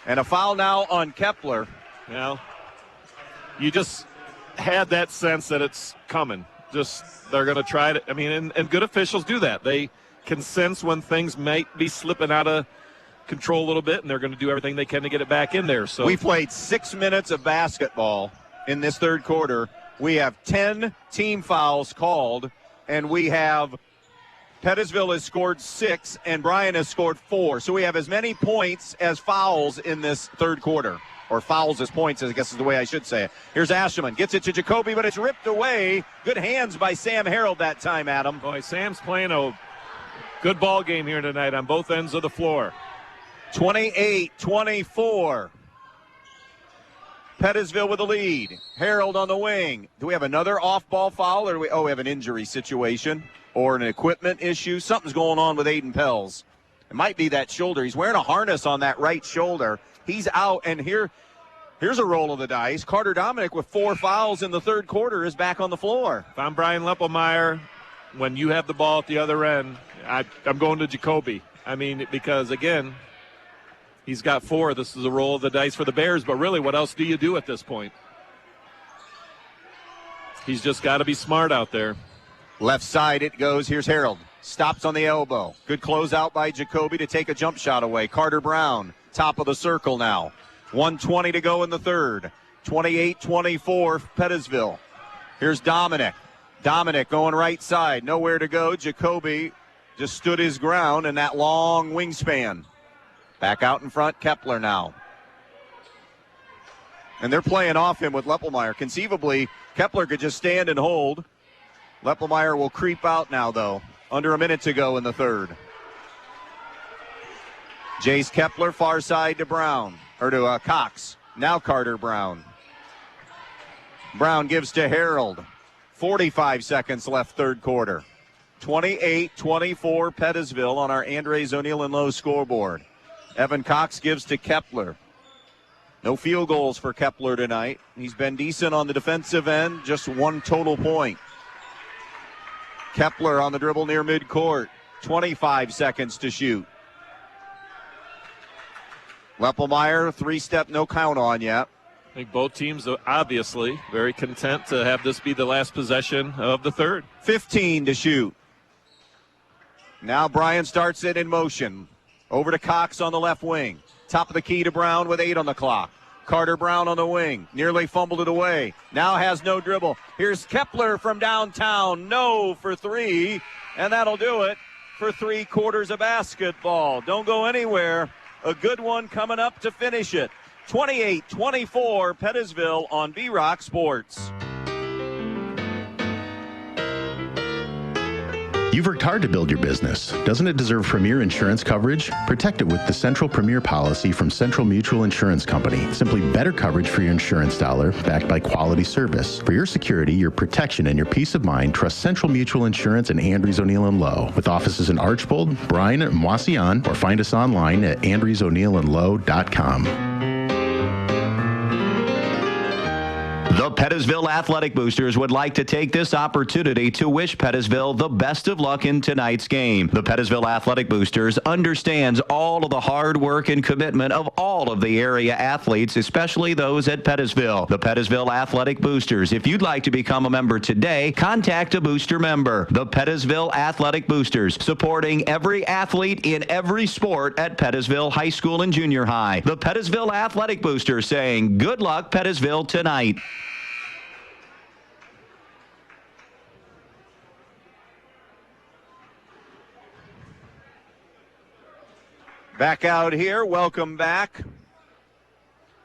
S1: And a foul now on Kepler.
S2: Well, you just had that sense that it's coming. Just they're going to try to, I mean, and good officials do that. They can sense when things might be slipping out of control a little bit, and they're going to do everything they can to get it back in there. So
S1: we played 6 minutes of basketball in this third quarter. We have 10 team fouls called, and we have Pettisville has scored 6, and Bryan has scored 4. So we have as many points as fouls in this third quarter. Or fouls as points, I guess is the way I should say it. Here's Ashelman. Gets it to Jacoby, but it's ripped away. Good hands by Sam Harold that time, Adam.
S2: Boy, Sam's playing a good ball game here tonight on both ends of the floor.
S1: 28-24. Pettisville with the lead. Harold on the wing. Do we have another off-ball foul, or do we have an injury situation or an equipment issue? Something's going on with Aiden Pels. It might be that shoulder. He's wearing a harness on that right shoulder. He's out, and here's a roll of the dice. Carter Dominic with 4 fouls in the third quarter is back on the floor.
S2: If I'm Brian Leppelmeyer, when you have the ball at the other end, I'm going to Jacoby. I mean, because, again, he's got 4. This is a roll of the dice for the Bears, but really, what else do you do at this point? He's just got to be smart out there.
S1: Left side it goes. Here's Harold. Stops on the elbow. Good closeout by Jacoby to take a jump shot away. Carter Brown, top of the circle now. 1:20 to go in the third. 28-24, Pettisville. Here's Dominic. Dominic going right side. Nowhere to go. Jacoby just stood his ground in that long wingspan. Back out in front, Kepler now. And they're playing off him with Leppelmeyer. Conceivably, Kepler could just stand and hold. Leppelmeyer will creep out now, though. Under a minute to go in the third. Jace Kepler, far side to Brown, or to Cox. Now Carter Brown. Brown gives to Harold. 45 seconds left third quarter. 28-24 Pettisville on our Andres O'Neill and Lowe scoreboard. Evan Cox gives to Kepler. No field goals for Kepler tonight. He's been decent on the defensive end, just 1 total point. Kepler on the dribble near midcourt. 25 seconds to shoot. Leppelmeyer, 3-step, no count on yet.
S2: I think both teams are obviously very content to have this be the last possession of the third.
S1: 15 to shoot. Now Bryan starts it in motion. Over to Cox on the left wing. Top of the key to Brown with 8 on the clock. Carter Brown on the wing. Nearly fumbled it away. Now has no dribble. Here's Kepler from downtown. No for 3. And that'll do it for 3 quarters of basketball. Don't go anywhere. A good one coming up to finish it. 28-24 Pettisville on B-Rock Sports.
S9: You've worked hard to build your business. Doesn't it deserve premier insurance coverage? Protect it with the Central Premier policy from Central Mutual Insurance Company. Simply better coverage for your insurance dollar, backed by quality service. For your security, your protection, and your peace of mind, trust Central Mutual Insurance and Andres O'Neill and Lowe. With offices in Archbold, Bryan, and Moisillon, or find us online at andresoneillandlowe.com.
S4: The Pettisville Athletic Boosters would like to take this opportunity to wish Pettisville the best of luck in tonight's game. The Pettisville Athletic Boosters understands all of the hard work and commitment of all of the area athletes, especially those at Pettisville. The Pettisville Athletic Boosters. If you'd like to become a member today, contact a booster member. The Pettisville Athletic Boosters, supporting every athlete in every sport at Pettisville High School and Junior High. The Pettisville Athletic Boosters saying, good luck, Pettisville, tonight.
S1: Back out here. Welcome back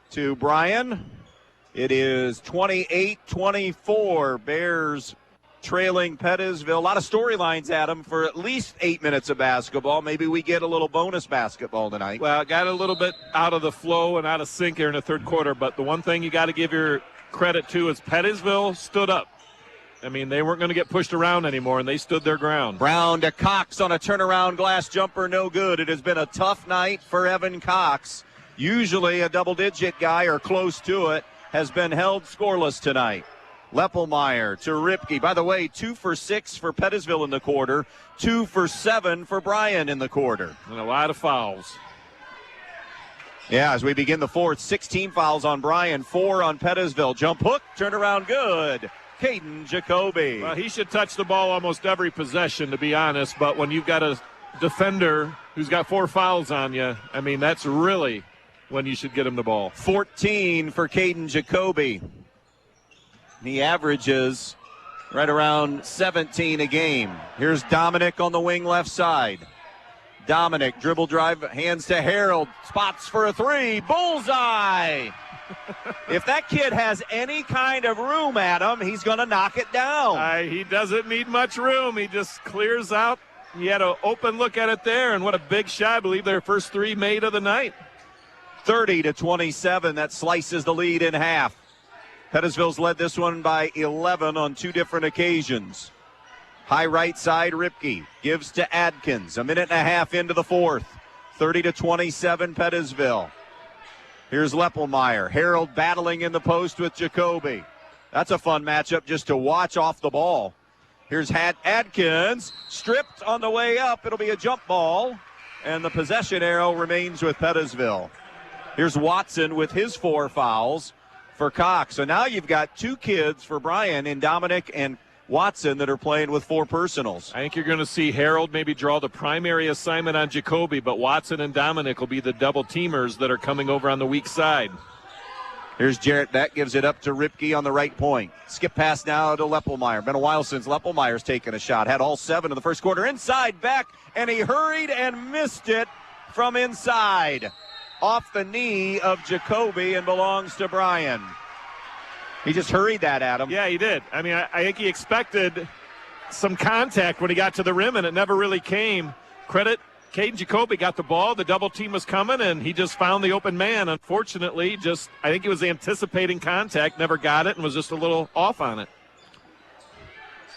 S1: to Bryan. It is 28-24. Bears trailing Pettisville. A lot of storylines, Adam, for at least 8 minutes of basketball. Maybe we get a little bonus basketball tonight.
S2: Well, it got a little bit out of the flow and out of sync here in the third quarter, but the one thing you got to give your credit, too, is Pettisville stood up. I mean, they weren't going to get pushed around anymore, and they stood their ground.
S1: Brown to Cox on a turnaround glass jumper, no good. It has been a tough night for Evan Cox. Usually a double-digit guy or close to it, has been held scoreless tonight. Leppelmeyer to Ripke. By the way, 2 for 6 for Pettisville in the quarter, 2 for 7 for Bryan in the quarter.
S2: And a lot of fouls.
S1: Yeah, as we begin the fourth, 16 fouls on Bryan, 4 on Pettisville. Jump hook, turnaround good. Caden Jacoby.
S2: Well, he should touch the ball almost every possession, to be honest, but when you've got a defender who's got 4 fouls on you, I mean, that's really when you should get him the ball.
S1: 14 for Caden Jacoby. He averages right around 17 a game. Here's Dominic on the wing left side. Dominic, dribble drive, hands to Harold, spots for a 3, bullseye! If that kid has any kind of room, Adam, he's going to knock it down.
S2: He doesn't need much room. He just clears out. He had an open look at it there, and what a big shot. I believe their first 3 made of the night.
S1: 30-27, that slices the lead in half. Pettisville's led this one by 11 on 2 different occasions. High right side, Ripke gives to Adkins. A minute and a half into the fourth. 30-27, Pettisville. Here's Leppelmeyer. Harold battling in the post with Jacoby. That's a fun matchup just to watch off the ball. Here's Adkins. Stripped on the way up. It'll be a jump ball. And the possession arrow remains with Pettisville. Here's Watson with his 4 fouls for Cox. So now you've got 2 kids for Bryan in Dominic and Watson that are playing with 4 personals.
S2: I think you're going to see Harold maybe draw the primary assignment on Jacoby, but Watson and Dominic will be the double teamers that are coming over on the weak side.
S1: Here's Jarrett Beck, gives it up to Ripke on the right point. Skip pass now to Leppelmeyer. Been a while since Leppelmeyer's taken a shot. Had all 7 in the first quarter. Inside Beck, and he hurried and missed it from inside. Off the knee of Jacoby and belongs to Bryan. He just hurried that, Adam.
S2: Yeah, he did. I mean, I think he expected some contact when he got to the rim, and it never really came. Credit, Caden Jacoby got the ball. The double team was coming, and he just found the open man. Unfortunately, I think he was anticipating contact, never got it, and was just a little off on it.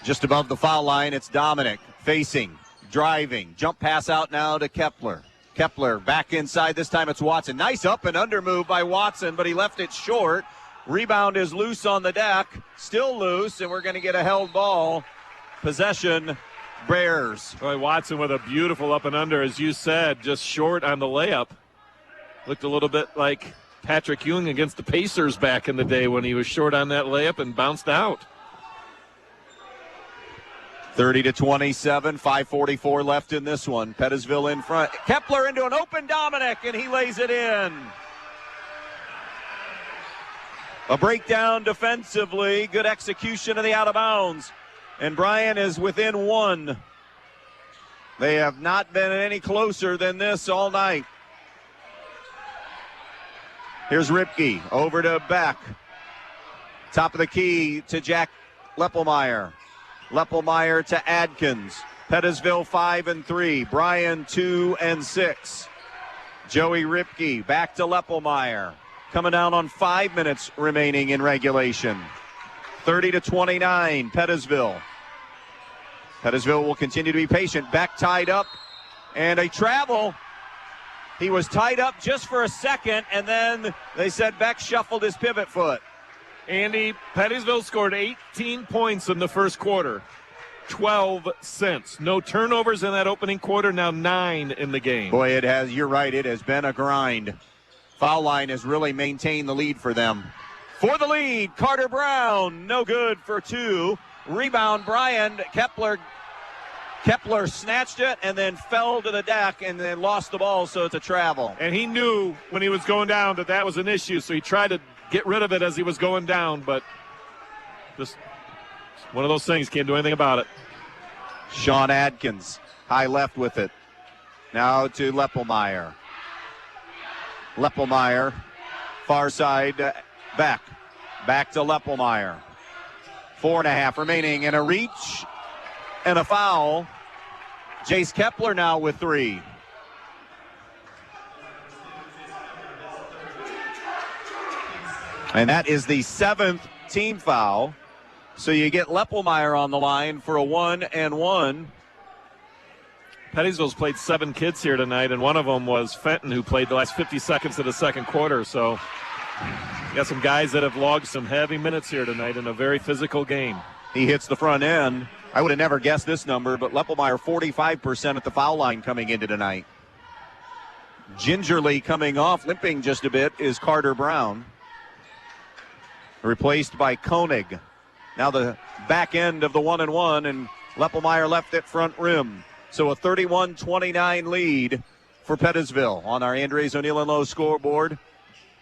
S1: Just above the foul line, it's Dominic facing, driving. Jump pass out now to Kepler. Kepler back inside. This time it's Watson. Nice up and under move by Watson, but he left it short. Rebound is loose on the deck, still loose, and we're going to get a held ball. Possession, Bears.
S2: Boy, Watson with a beautiful up and under, as you said, just short on the layup. Looked a little bit like Patrick Ewing against the Pacers back in the day when he was short on that layup and bounced out.
S1: 30-27, 5:44 left in this one. Pettisville in front. Kepler into an open Dominic, and he lays it in. A breakdown defensively, good execution of the out of bounds. And Bryan is within 1. They have not been any closer than this all night. Here's Ripke over to Beck. Top of the key to Jack Leppelmeyer. Leppelmeyer to Adkins. Pettisville 5 and 3. Bryan 2 and 6. Joey Ripke back to Leppelmeyer. Coming down on 5 minutes remaining in regulation. 30-29, Pettisville. Pettisville will continue to be patient. Beck tied up, and a travel. He was tied up just for a second, and then they said Beck shuffled his pivot foot.
S2: Andy, Pettisville scored 18 points in the first quarter. 12 since. No turnovers in that opening quarter, now 9 in the game.
S1: Boy, it has, you're right, it has been a grind. Foul line has really maintained the lead for them. For the lead, Carter Brown, no good for 2. Rebound, Bryan. Kepler snatched it and then fell to the deck and then lost the ball, so it's a travel.
S2: And he knew when he was going down that was an issue, so he tried to get rid of it as he was going down, but just one of those things, can't do anything about it.
S1: Sean Adkins, high left with it. Now to Leppelmeyer. Leppelmeyer, far side, back to Leppelmeyer. 4.5 remaining, and a reach and a foul. Jace Kepler now with 3. And that is the 7th team foul. So you get Leppelmeyer on the line for a 1-and-1.
S2: Pettisville's played 7 kids here tonight, and one of them was Fenton, who played the last 50 seconds of the second quarter. So you got some guys that have logged some heavy minutes here tonight in a very physical game.
S1: He hits the front end. I would have never guessed this number, but Leppelmeyer 45% at the foul line coming into tonight. Gingerly coming off, limping just a bit, is Carter Brown. Replaced by Koenig. Now the back end of the 1-and-1, and Leppelmeyer left at front rim. So a 31-29 lead for Pettisville on our Andres O'Neill and Lowe scoreboard.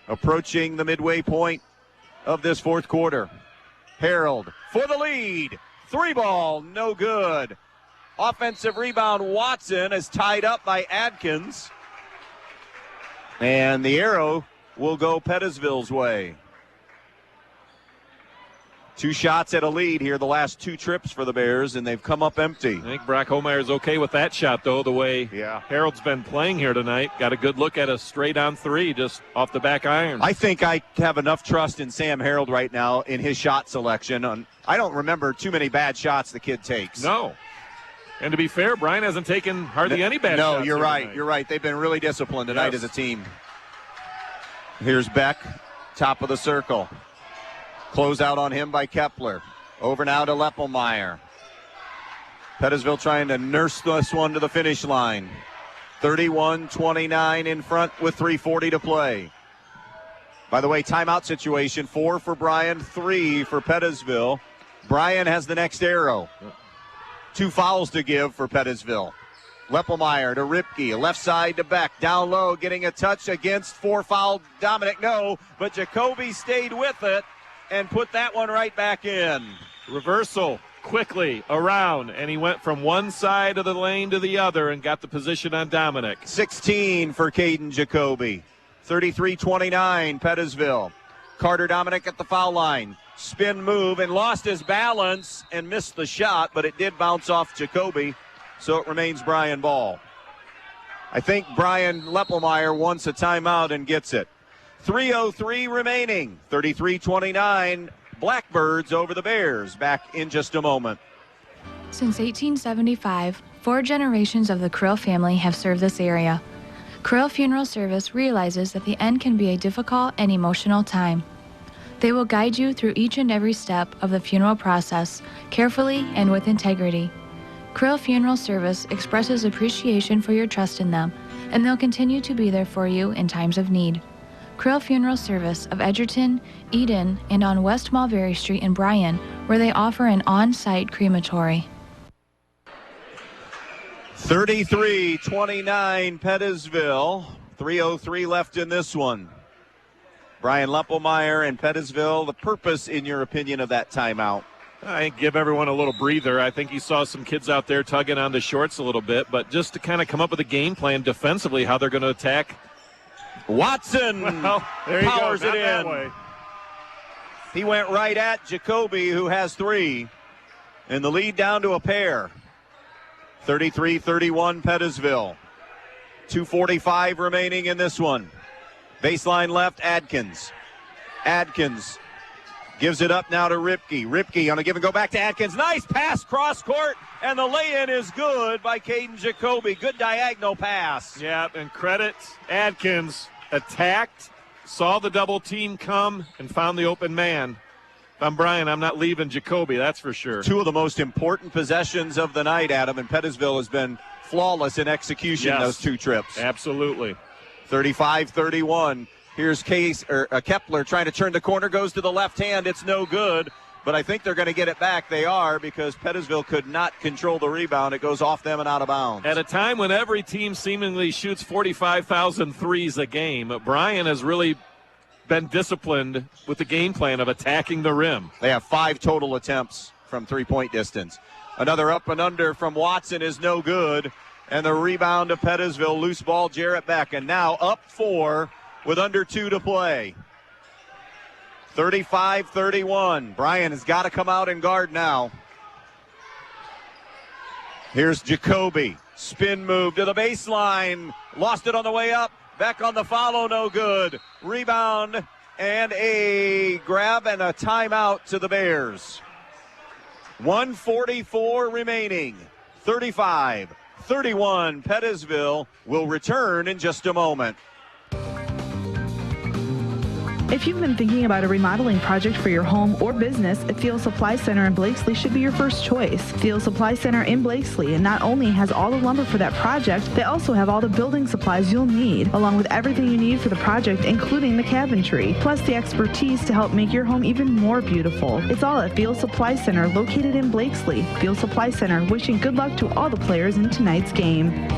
S1: Approaching the midway point of this fourth quarter. Harold for the lead. 3-ball, no good. Offensive rebound, Watson is tied up by Adkins. And the arrow will go Pettisville's way. 2 shots at a lead here the last 2 trips for the Bears, and they've come up empty.
S2: I think Brock Homeyer's okay with that shot, though, the way Harold's been playing here tonight. Got a good look at a straight-on 3 just off the back iron.
S1: I think I have enough trust in Sam Harold right now in his shot selection. I don't remember too many bad shots the kid takes.
S2: No. And to be fair, Bryan hasn't taken hardly any bad shots.
S1: No, you're right.
S2: Tonight.
S1: You're right. They've been really disciplined tonight as a team. Here's Beck, top of the circle. Close out on him by Kepler. Over now to Leppelmeyer. Pettisville trying to nurse this one to the finish line. 31-29 in front with 3:40 to play. By the way, timeout situation, 4 for Bryan, 3 for Pettisville. Bryan has the next arrow. 2 fouls to give for Pettisville. Leppelmeyer to Ripke, left side to Beck, down low, getting a touch against 4-foul Dominic. No, but Jacoby stayed with it and put that one right back in.
S2: Reversal quickly around, and he went from one side of the lane to the other and got the position on Dominic.
S1: 16 for Caden Jacoby. 33-29 Pettisville. Carter Dominic at the foul line. Spin move and lost his balance and missed the shot, but it did bounce off Jacoby, so it remains Bryan ball. I think Bryan Leppelmeyer wants a timeout and gets it. 3:03 remaining. 33-29. Blackbirds over the Bears. Back in just a moment.
S10: Since 1875, 4 generations of the Krill family have served this area. Krill Funeral Service realizes that the end can be a difficult and emotional time. They will guide you through each and every step of the funeral process, carefully and with integrity. Krill Funeral Service expresses appreciation for your trust in them, and they'll continue to be there for you in times of need. Krill Funeral Service of Edgerton, Eden, and on West Mulberry Street in Bryan, where they offer an on-site crematory.
S1: 33-29 Pettisville. 3:03 left in this one. Bryan Leppelmeyer and Pettisville, the purpose, in your opinion, of that timeout?
S2: I give everyone a little breather. I think he saw some kids out there tugging on the shorts a little bit, but just to kind of come up with a game plan defensively, how they're going to attack.
S1: Watson
S2: there you
S1: powers
S2: go.
S1: it
S2: That
S1: in.
S2: way.
S1: He went right at Jacoby, who has 3, and the lead down to a pair. 33-31 Pettisville. 2:45 remaining in this one. Baseline left, Adkins. Adkins gives it up now to Ripke. Ripke on a give and go back to Adkins. Nice pass cross court, and the lay-in is good by Caden Jacoby. Good diagonal pass.
S2: Yeah, and credit Adkins. Attacked, saw the double team come, and found the open man. If I'm Bryan, I'm not leaving Jacoby, that's for sure. 2
S1: of the most important possessions of the night, Adam, and Pettisville has been flawless in execution those 2 trips.
S2: Absolutely.
S1: 35-31. Here's Kepler trying to turn the corner, goes to the left hand. It's no good, but I think they're going to get it back. They are, because Pettisville could not control the rebound. It goes off them and out of bounds.
S2: At a time when every team seemingly shoots 45,000 threes a game, Bryan has really been disciplined with the game plan of attacking the rim.
S1: They have 5 total attempts from three-point distance. Another up and under from Watson is no good, and the rebound to Pettisville. Loose ball, Jarrett Beck, and now up 4 with under 2 to play. 35-31. Bryan has got to come out and guard now. Here's Jacoby. Spin move to the baseline. Lost it on the way up. Beck on the follow, no good. Rebound and a grab and a timeout to the Bears. 1:44 remaining. 35-31. Pettisville will return in just a moment.
S12: If you've been thinking about a remodeling project for your home or business, Field Supply Center in Blakesley should be your first choice. Field Supply Center in Blakesley not only has all the lumber for that project, they also have all the building supplies you'll need, along with everything you need for the project, including the cabinetry, plus the expertise to help make your home even more beautiful. It's all at Field Supply Center, located in Blakesley. Field Supply Center, wishing good luck to all the players in tonight's game.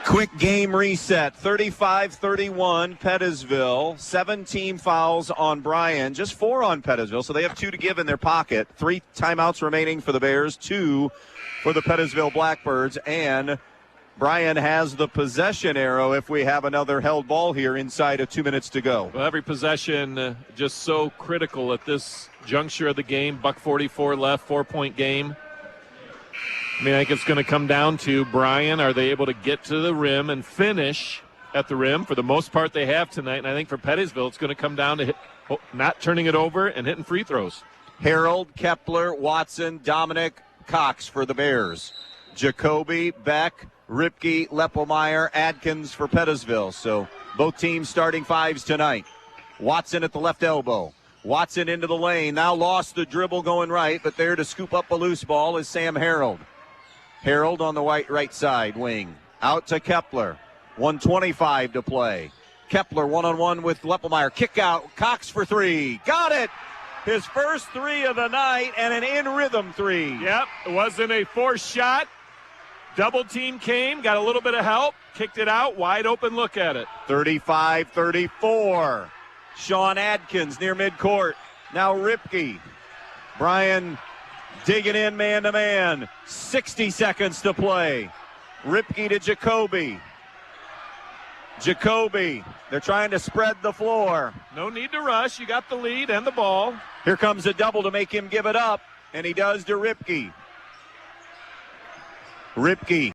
S1: Quick game reset, 35-31 Pettisville. 17 fouls on Bryan, just 4 on Pettisville, so they have 2 to give in their pocket. 3 timeouts remaining for the Bears, 2 for the Pettisville Blackbirds, and Bryan has the possession arrow if we have another held ball here inside of 2 minutes to go.
S2: Well, every possession just so critical at this juncture of the game. $1:44 left, 4-point game. I mean, I think it's going to come down to Bryan. Are they able to get to the rim and finish at the rim? For the most part, they have tonight. And I think for Pettisville, it's going to come down to not turning it over and hitting free throws.
S1: Harold, Kepler, Watson, Dominic, Cox for the Bears. Jacoby, Beck, Ripke, Leppelmeyer, Adkins for Pettisville. So both teams starting 5s tonight. Watson at the left elbow. Watson into the lane. Now lost the dribble going right, but there to scoop up a loose ball is Sam Harold. Harold on the right side wing. Out to Kepler. 1:25 to play. Kepler one-on-one with Leppelmeyer. Kick out. Cox for 3. Got it! His first 3 of the night and an in-rhythm 3.
S2: Yep, it wasn't a forced shot. Double team came, got a little bit of help, kicked it out. Wide open look at it.
S1: 35-34. Sean Adkins near midcourt. Now Ripke. Bryan digging in man-to-man. 60 seconds to play. Ripke to Jacoby. Jacoby. They're trying to spread the floor.
S2: No need to rush. You got the lead and the ball.
S1: Here comes a double to make him give it up, and he does to Ripke. Ripke